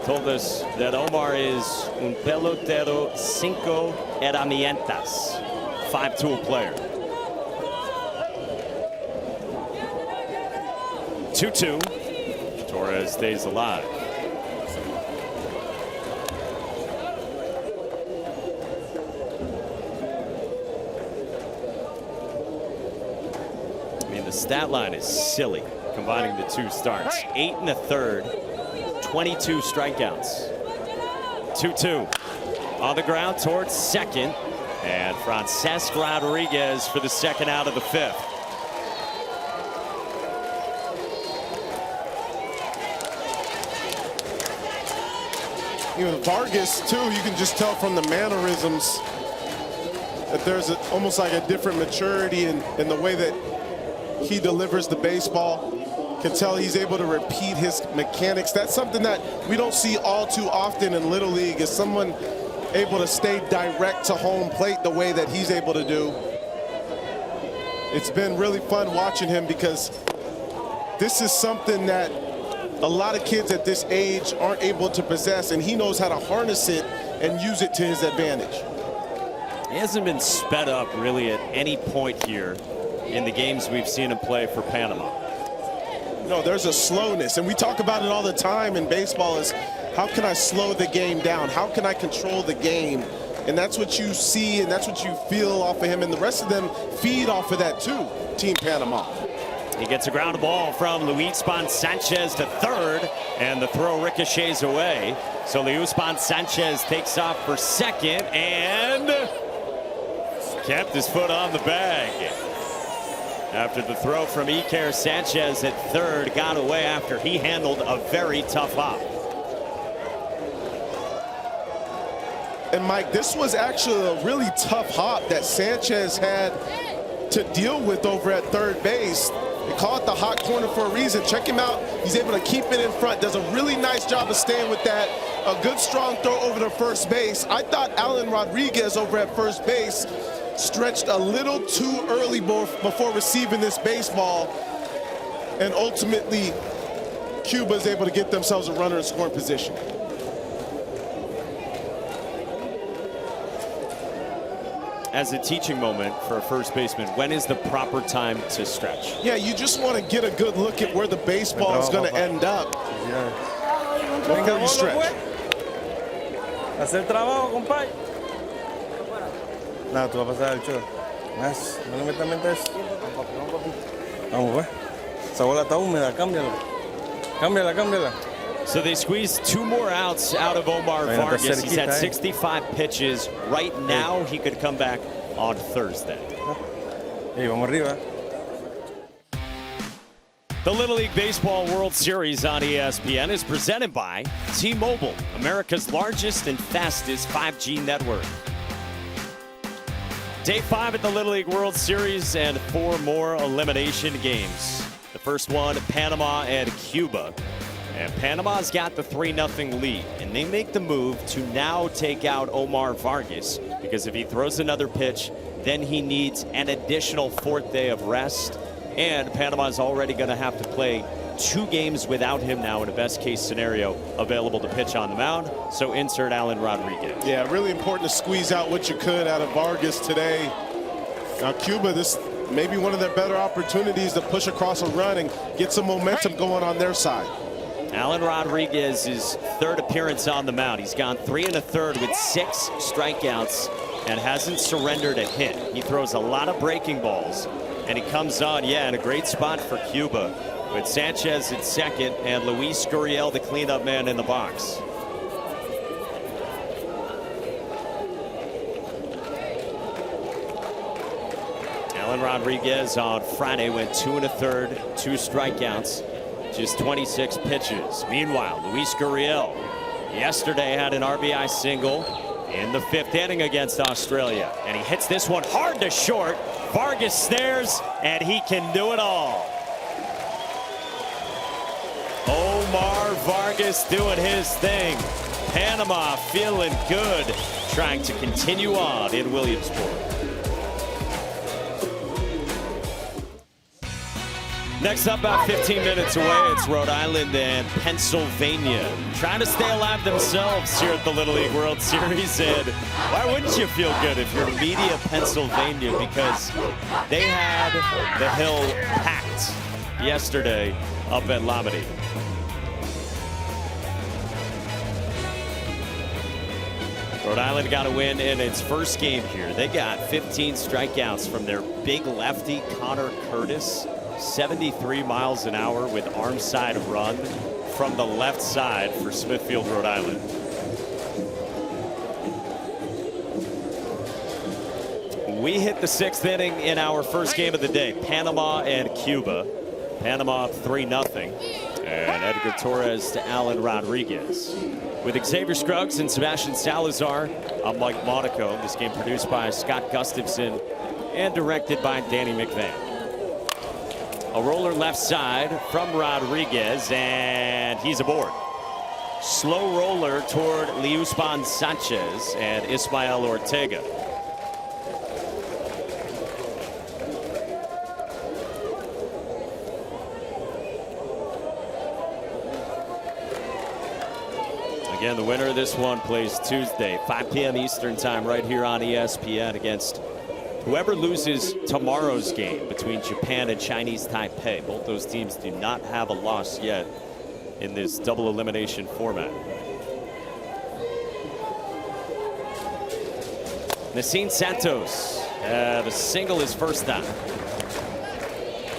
told us that Omar is un pelotero cinco herramientas, 5-tool player. 2-2. Torres stays alive. I mean, the stat line is silly, combining the 2 starts. 8 1/3, 22 strikeouts. 2-2. On the ground towards second. And Francesc Rodriguez for the second out of the 5th. You know, Vargas, too, you can just tell from the mannerisms that there's almost like a different maturity in the way that he delivers the baseball. Can tell he's able to repeat his mechanics. That's something that we don't see all too often in Little League, is someone able to stay direct to home plate the way that he's able to do. It's been really fun watching him because this is something that a lot of kids at this age aren't able to possess, and he knows how to harness it and use it to his advantage. He hasn't been sped up really at any point here in the games we've seen him play for Panama. No, there's a slowness, and we talk about it all the time in baseball, is how can I slow the game down? How can I control the game? And that's what you see, and that's what you feel off of him, and the rest of them feed off of that too, Team Panama. He gets a ground ball from Luispan Sanchez to third, and the throw ricochets away. So Luispan Sanchez takes off for second and kept his foot on the bag. After the throw from Iker Sanchez at third, got away after he handled a very tough hop. And Mike, this was actually a really tough hop that Sanchez had to deal with over at third base. They call it the hot corner for a reason. Check him out. He's able to keep it in front. Does a really nice job of staying with that. A good strong throw over to first base. I thought Alan Rodriguez over at first base stretched a little too early before receiving this baseball. And ultimately, Cuba is able to get themselves a runner in scoring position. As a teaching moment for a first baseman, when is the proper time to stretch? Yeah, you just want to get a good look at where the baseball is going to end up before you stretch. Hacer trabajo, compadre. Nada, tú vas a pasar el show. Más, no le metas mente eso. Vamos, pues. Esa bola está húmeda, cámbiala. Cámbiala, cámbiala. So they squeezed 2 more outs out of Omar Vargas. He's had 65 pitches. Right now, he could come back on Thursday. Hey, vamos arriba. The Little League Baseball World Series on ESPN is presented by T-Mobile, America's largest and fastest 5G network. Day 5 at the Little League World Series and 4 more elimination games. The first one, Panama and Cuba. And Panama's got the 3-0 lead, and they make the move to now take out Omar Vargas, because if he throws another pitch, then he needs an additional 4th day of rest. And Panama's already going to have to play 2 games without him now in a best-case scenario available to pitch on the mound. So insert Alan Rodriguez. Yeah, really important to squeeze out what you could out of Vargas today. Now, Cuba, this may be one of their better opportunities to push across a run and get some momentum going on their side. Alan Rodriguez's third appearance on the mound. He's gone 3 1/3 with 6 strikeouts and hasn't surrendered a hit. He throws a lot of breaking balls, and he comes on, in a great spot for Cuba with Sanchez at second and Luis Gurriel, the cleanup man, in the box. Alan Rodriguez on Friday went 2 1/3, 2 strikeouts, just 26 pitches. Meanwhile, Luis Gurriel yesterday had an RBI single in the 5th inning against Australia, and he hits this one hard to short. Vargas snares, and he can do it all. Omar Vargas doing his thing. Panama feeling good, trying to continue on in Williamsport. Next up, about 15 minutes away, it's Rhode Island and Pennsylvania trying to stay alive themselves here at the Little League World Series. And why wouldn't you feel good if you're Media Pennsylvania? Because they had the Hill packed yesterday up at Lamedy. Rhode Island got a win in its first game here. They got 15 strikeouts from their big lefty, Connor Curtis. 73 miles an hour with arm side run from the left side for Smithfield, Rhode Island. We hit the 6th inning in our first game of the day. Panama and Cuba. Panama up 3-0. And Edgar Torres to Alan Rodriguez. With Xavier Scruggs and Sebastian Salazar, I'm Mike Monaco. This game produced by Scott Gustafson and directed by Danny McVan. A roller left side from Rodriguez, and he's aboard. Slow roller toward Liuspan Sanchez and Ismael Ortega. Again, the winner of this one plays Tuesday, 5 p.m. Eastern time, right here on ESPN against whoever loses tomorrow's game between Japan and Chinese Taipei. Both those teams do not have a loss yet in this double elimination format. Nacine Santos, the single is first time.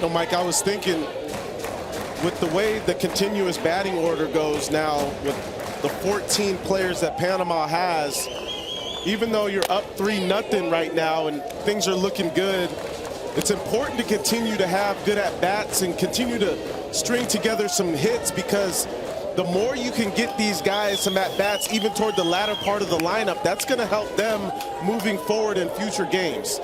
No, Mike, I was thinking with the way the continuous batting order goes now with the 14 players that Panama has, even though you're up 3-0 right now and things are looking good, it's important to continue to have good at-bats and continue to string together some hits, because the more you can get these guys some at-bats even toward the latter part of the lineup, that's going to help them moving forward in future games.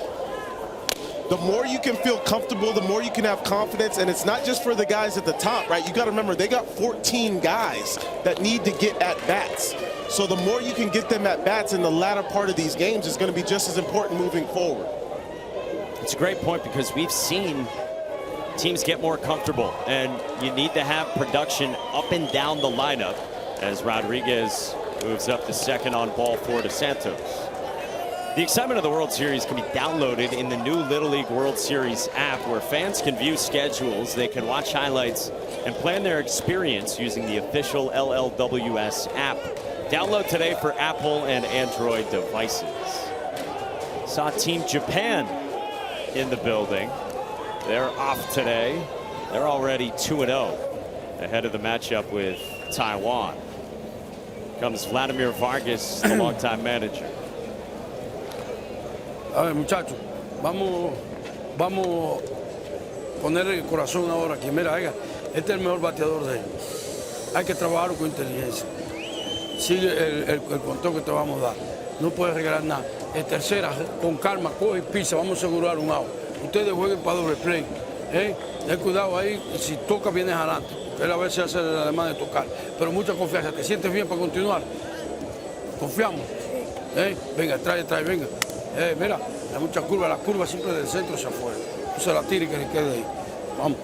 The more you can feel comfortable, the more you can have confidence, and it's not just for the guys at the top, right? You got to remember, they got 14 guys that need to get at-bats. So the more you can get them at-bats in the latter part of these games is going to be just as important moving forward. It's a great point, because we've seen teams get more comfortable, and you need to have production up and down the lineup as Rodriguez moves up to second on ball 4 to Santos. The excitement of the World Series can be downloaded in the new Little League World Series app, where fans can view schedules, they can watch highlights, and plan their experience using the official LLWS app. Download today for Apple and Android devices. Saw Team Japan in the building. They're off today. They're already 2-0 ahead of the matchup with Taiwan. Comes Vladimir Vargas, the longtime manager. A ver, muchachos, vamos a poner el corazón ahora aquí. Mira, oiga, este es el mejor bateador de ellos. Hay que trabajar con inteligencia. Sigue el conteo que te vamos a dar. No puedes regalar nada. En tercera, con calma, coge y pisa. Vamos a asegurar un out. Ustedes jueguen para doble play. Ten cuidado ahí. Si toca, vienes adelante. Él a veces hace el ademán de tocar. Pero mucha confianza. ¿Te sientes bien para continuar? ¿Confiamos? Venga, trae, venga. Mira, hay mucha curva. La curva siempre del centro hacia afuera. No se la tire y que le quede ahí. Vamos.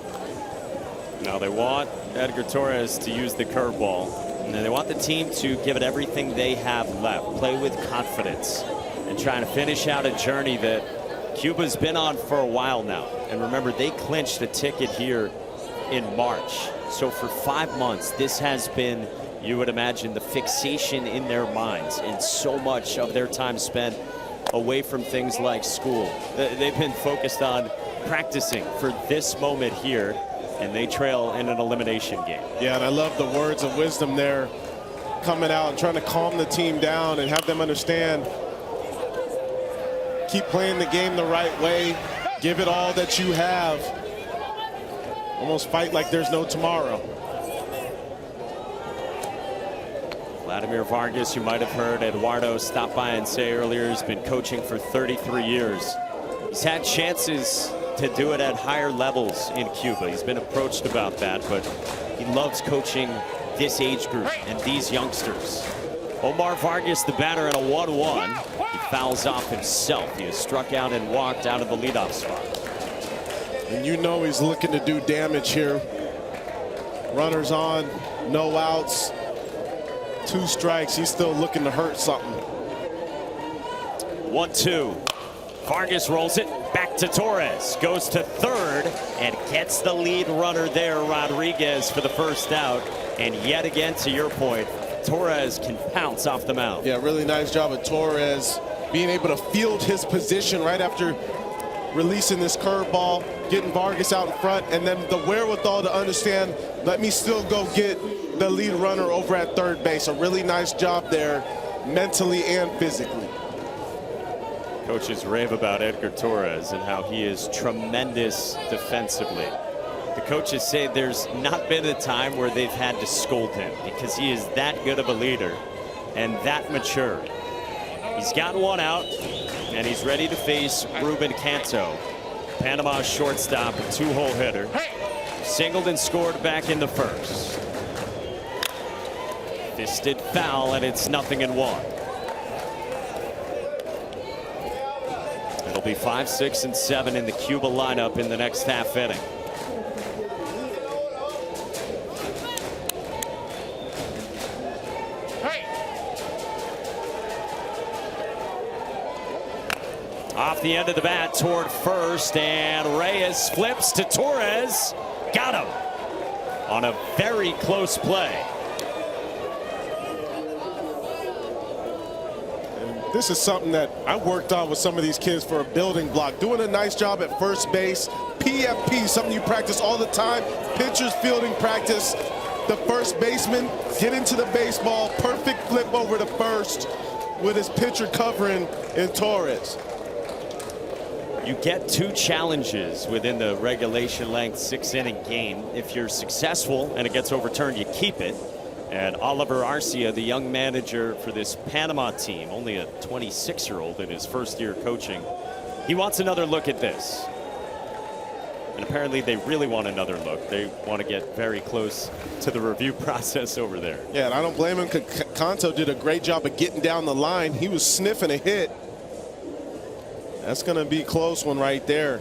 Now they want Edgar Torres to use the curveball. And they want the team to give it everything they have left. Play with confidence and trying to finish out a journey that Cuba's been on for a while now. And remember, they clinched a ticket here in March. So for 5 months, this has been, you would imagine, the fixation in their minds, and so much of their time spent away from things like school. They've been focused on practicing for this moment here, and they trail in an elimination game. Yeah, and I love the words of wisdom there, coming out and trying to calm the team down and have them understand, keep playing the game the right way, give it all that you have, almost fight like there's no tomorrow. Vladimir Vargas, you might have heard Eduardo stop by and say earlier, has been coaching for 33 years. He's had chances to do it at higher levels in Cuba. He's been approached about that, but he loves coaching this age group and these youngsters. Omar Vargas, the batter, in a 1-1. He fouls off himself. He has struck out and walked out of the leadoff spot. And you know he's looking to do damage here. Runners on, no outs, 2 strikes. He's still looking to hurt something. 1-2. Vargas rolls it back to Torres, goes to third and gets the lead runner there, Rodriguez, for the first out. And yet again, to your point, Torres can pounce off the mound. Yeah, really nice job of Torres being able to field his position right after releasing this curveball, getting Vargas out in front, and then the wherewithal to understand, let me still go get the lead runner over at third base. A really nice job there, mentally and physically. Coaches rave about Edgar Torres and how he is tremendous defensively. The coaches say there's not been a time where they've had to scold him because he is that good of a leader and that mature. He's got 1 out, and he's ready to face Ruben Canto, Panama's shortstop, a 2-hole hitter. Singled and scored back in the first. Fisted foul, and it's 0-1. It'll be 5, 6, and 7 in the Cuba lineup in the next half inning. Off the end of the bat toward first, and Reyes flips to Torres. Got him on a very close play. And this is something that I worked on with some of these kids for a building block. Doing a nice job at first base. PFP, something you practice all the time. Pitchers fielding practice. The first baseman get into the baseball. Perfect flip over to first with his pitcher covering in Torres. You get 2 challenges within the regulation length 6-inning game. If you're successful and it gets overturned, you keep it. And Oliver Arcia, the young manager for this Panama team, only a 26-year-old in his first year coaching, he wants another look at this. And apparently they really want another look. They want to get very close to the review process over there. Yeah, and I don't blame him. Canto did a great job of getting down the line. He was sniffing a hit. That's going to be a close one right there.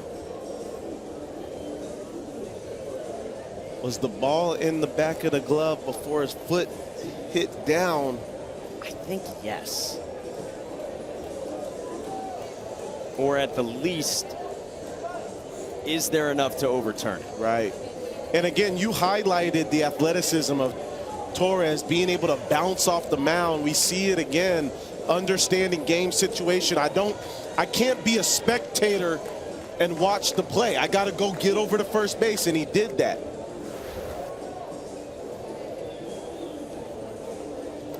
Was the ball in the back of the glove before his foot hit down? I think yes. Or at the least, is there enough to overturn it? Right. And again, you highlighted the athleticism of Torres being able to bounce off the mound. We see it again, understanding game situation. I can't be a spectator and watch the play. I got to go get over to first base, and he did that.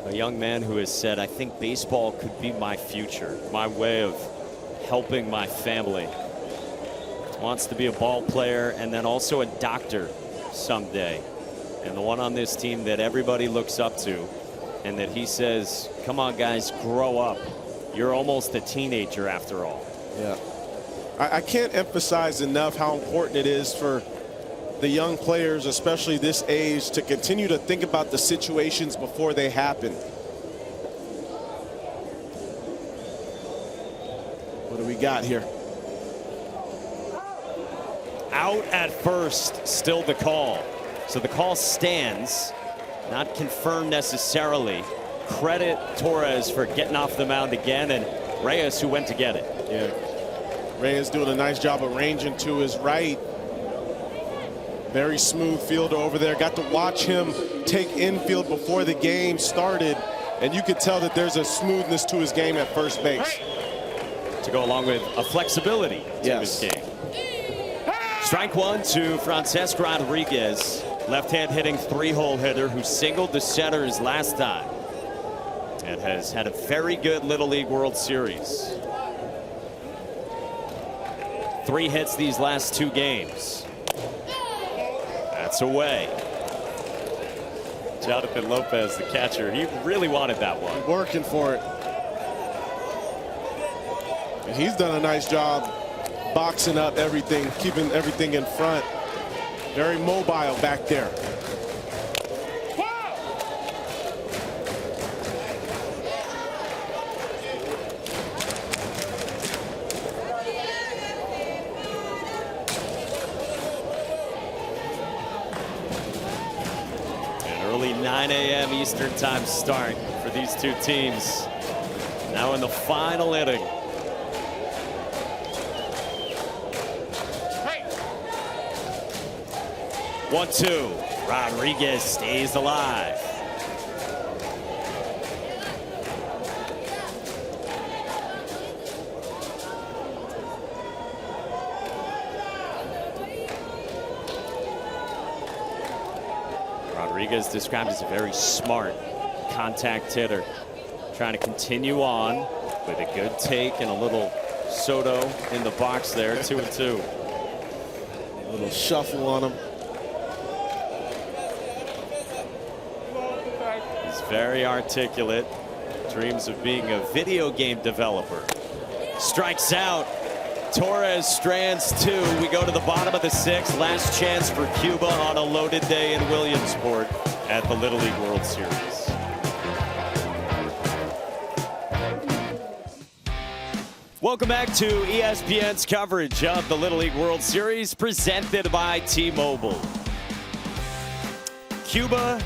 A young man who has said, I think baseball could be my future, my way of helping my family. Wants to be a ball player and then also a doctor someday. And the one on this team that everybody looks up to, and that he says, come on guys, grow up. You're almost a teenager after all. Yeah. I can't emphasize enough how important it is for the young players, especially this age, to continue to think about the situations before they happen. What do we got here? Out at first, still the call. So the call stands, not confirmed necessarily. Credit Torres for getting off the mound again, and Reyes who went to get it. Yeah, Reyes doing a nice job of ranging to his right. Very smooth fielder over there. Got to watch him take infield before the game started, and you could tell that there's a smoothness to his game at first base. To go along with a flexibility to his game. Strike one to Francesc Rodriguez, left-hand hitting 3-hole hitter who singled the centers last time and has had a very good Little League World Series. 3 hits these last 2 games. That's away. Jonathan Lopez, the catcher, he really wanted that one. Working for it. And he's done a nice job boxing up everything, keeping everything in front. Very mobile back there. An early 9 a.m. Eastern time start for these two teams. Now in the final inning. One, two. Rodriguez stays alive. Rodriguez described as a very smart contact hitter. Trying to continue on with a good take and a little Soto in the box there. 2-2. A little shuffle on him. Very articulate. Dreams of being a video game developer. Strikes out. Torres strands 2. We go to the bottom of the 6th. Last chance for Cuba on a loaded day in Williamsport at the Little League World Series. Welcome back to ESPN's coverage of the Little League World Series presented by T-Mobile. Cuba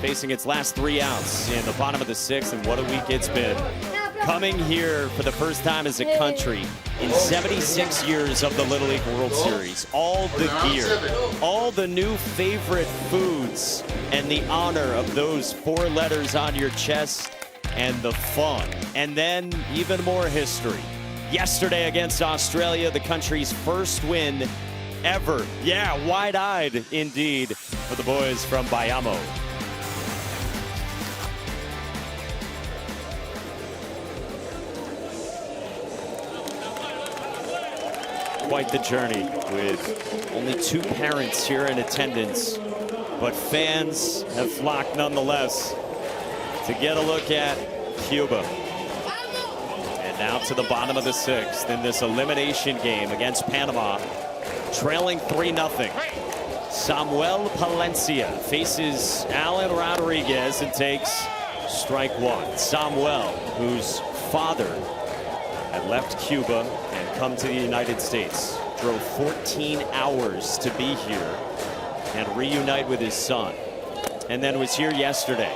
facing its last 3 outs in the bottom of the 6th, and what a week it's been. Coming here for the first time as a country in 76 years of the Little League World Series. All the gear, all the new favorite foods, and the honor of those 4 letters on your chest, and the fun. And then even more history. Yesterday against Australia, the country's first win ever. Yeah, wide-eyed indeed for the boys from Bayamo. Quite the journey with only 2 parents here in attendance, but fans have flocked nonetheless to get a look at Cuba. And now to the bottom of the 6th in this elimination game against Panama, trailing 3-0. Samuel Palencia faces Alan Rodriguez and takes strike 1. Samuel, whose father had left Cuba and come to the United States, drove 14 hours to be here and reunite with his son, and then was here yesterday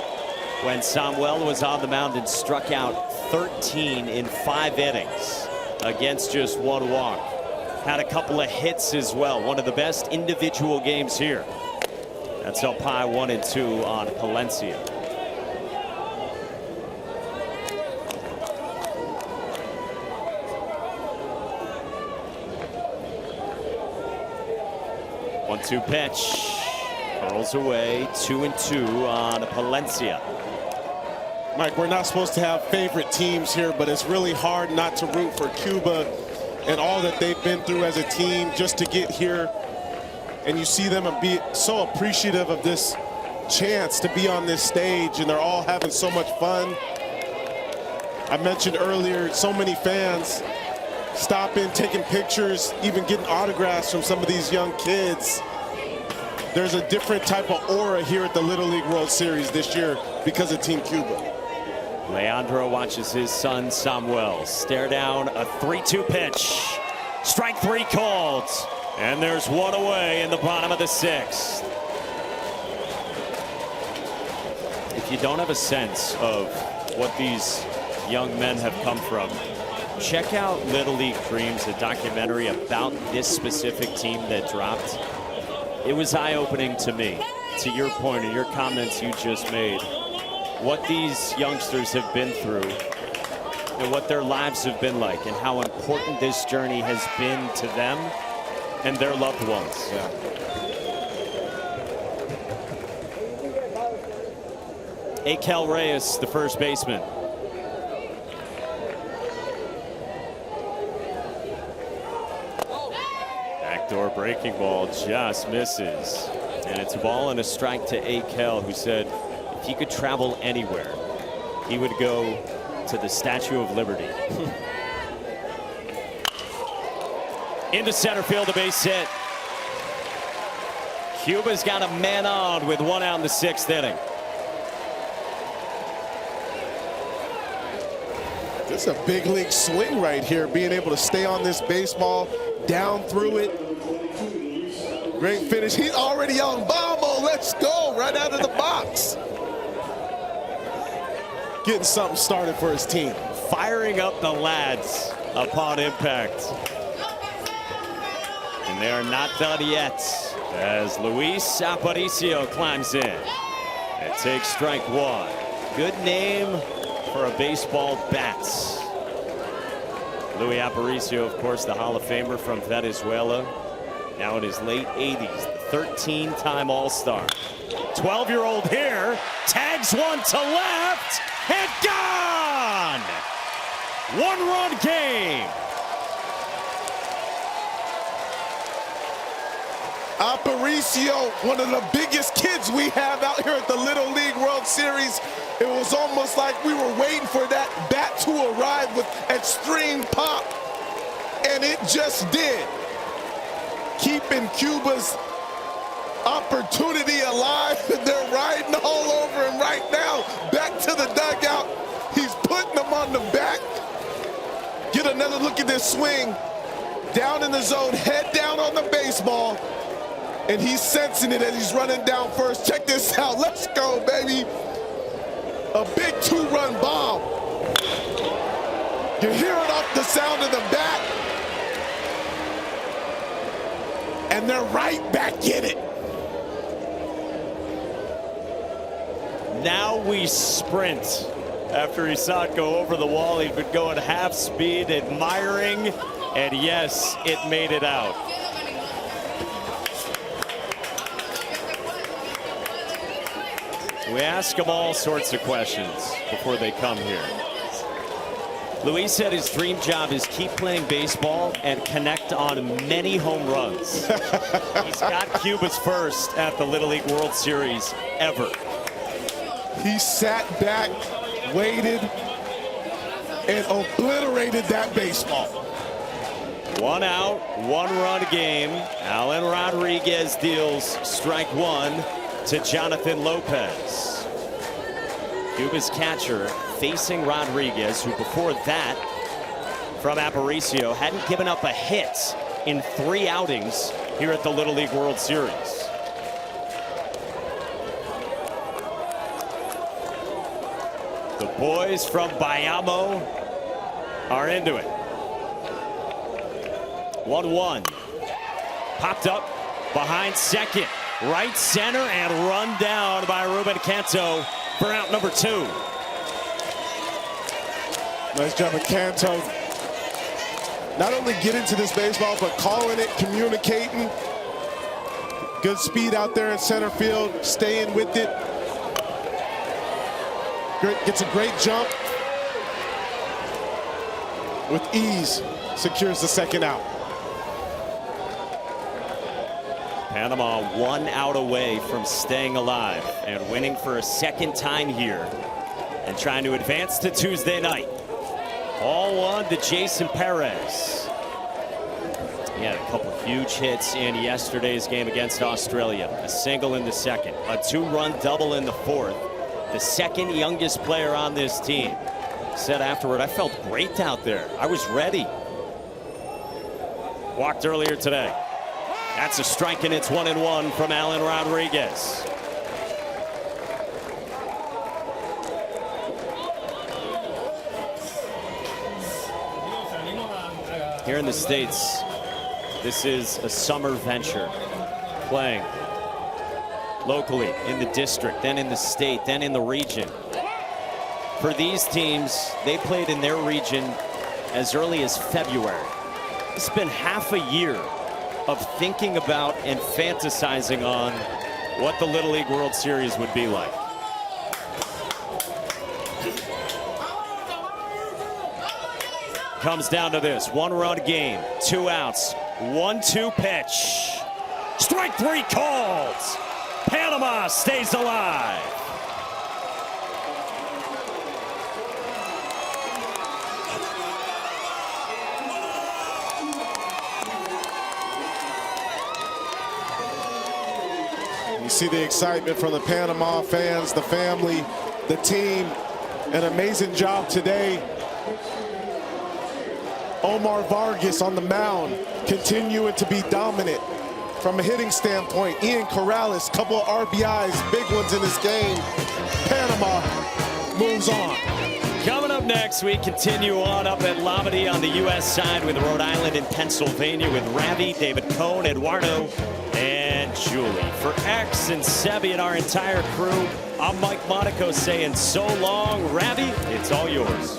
when Samuel was on the mound and struck out 13 in 5 innings against just 1 walk. Had a couple of hits as well. One of the best individual games here. That's up high 1-2 on Palencia. One-two pitch. Curls away. 2-2 on Palencia. Mike, we're not supposed to have favorite teams here, but it's really hard not to root for Cuba and all that they've been through as a team just to get here. And you see them and be so appreciative of this chance to be on this stage, and they're all having so much fun. I mentioned earlier, so many fans stopping, taking pictures, even getting autographs from some of these young kids. There's a different type of aura here at the Little League World Series this year because of Team Cuba. Leandro watches his son Samuel stare down a 3-2 pitch. Strike 3 called. And there's 1 away in the bottom of the 6th. If you don't have a sense of what these young men have come from, check out Little League Dreams, a documentary about this specific team that dropped. It was eye-opening to me, to your point and your comments you just made, what these youngsters have been through and what their lives have been like and how important this journey has been to them and their loved ones. Yeah. Akel Reyes, the first baseman. Backdoor breaking ball just misses. And it's a ball and a strike to Akel, who said if he could travel anywhere, he would go to the Statue of Liberty. Into center field, a base hit. Cuba's got a man on with 1 out in the 6th inning. This is a big league swing right here, being able to stay on this baseball, down through it. Great finish. He's already yelling, "Bombo, let's go," right out of the box. Getting something started for his team. Firing up the lads upon impact. And they are not done yet as Luis Aparicio climbs in. It takes strike 1. Good name for a baseball bat. Luis Aparicio, of course, the Hall of Famer from Venezuela. Now in his late 80s, the 13-time All-Star. 12-year-old here, tags one to left, and gone! 1-run game. Aparicio, one of the biggest kids we have out here at the Little League World Series. It was almost like we were waiting for that bat to arrive with extreme pop, and it just did. Keeping Cuba's opportunity alive. They're riding all over him right now. Back to the dugout. He's putting them on the back. Get another look at this swing. Down in the zone, head down on the baseball. And he's sensing it as he's running down first. Check this out. Let's go, baby. A big 2-run bomb. You hear it off the sound of the bat. And they're right back in it. Now we sprint. After he saw it go over the wall, he'd been going half speed, admiring, and yes, it made it out. We ask him all sorts of questions before they come here. Luis said his dream job is keep playing baseball and connect on many home runs. He's got Cuba's first at the Little League World Series ever. He sat back, waited, and obliterated that baseball. 1 out, 1-run game. Alan Rodriguez deals strike 1 to Jonathan Lopez. Cuba's catcher facing Rodriguez, who before that, from Aparicio, hadn't given up a hit in 3 outings here at the Little League World Series. The boys from Bayamo are into it. 1-1. Popped up behind second. Right center and run down by Ruben Canto for out number 2. Nice job of Canto. Not only getting to this baseball, but calling it, communicating. Good speed out there in center field, staying with it. Gets a great jump. With ease, secures the 2nd out. Panama 1 out away from staying alive and winning for a 2nd time here and trying to advance to Tuesday night. All 1 to Jason Perez. He had a couple huge hits in yesterday's game against Australia. A single in the 2nd, a 2-run double in the 4th. The 2nd youngest player on this team. Said afterward, I felt great out there. I was ready. Walked earlier today. That's a strike, and it's 1-1 from Alan Rodriguez. Here in the States, this is a summer venture. playing locally in the district, then in the state, then in the region. For these teams, they played in their region as early as February. It's been half a year of thinking about and fantasizing on what the Little League World Series would be like. Comes down to this, 1-run game, 2 outs, 1-2 pitch. Strike 3 called. Panama stays alive. You see the excitement from the Panama fans, the family, the team. An amazing job today. Omar Vargas on the mound, continuing to be dominant from a hitting standpoint. Ian Corrales, couple of RBIs, big ones in this game. Panama moves on. Coming up next, we continue on up at Lamedy on the U.S. side with Rhode Island and Pennsylvania with Ravi, David Cohn, Eduardo, and Julie. For X and Sebi and our entire crew, I'm Mike Monaco saying so long. Ravi, it's all yours.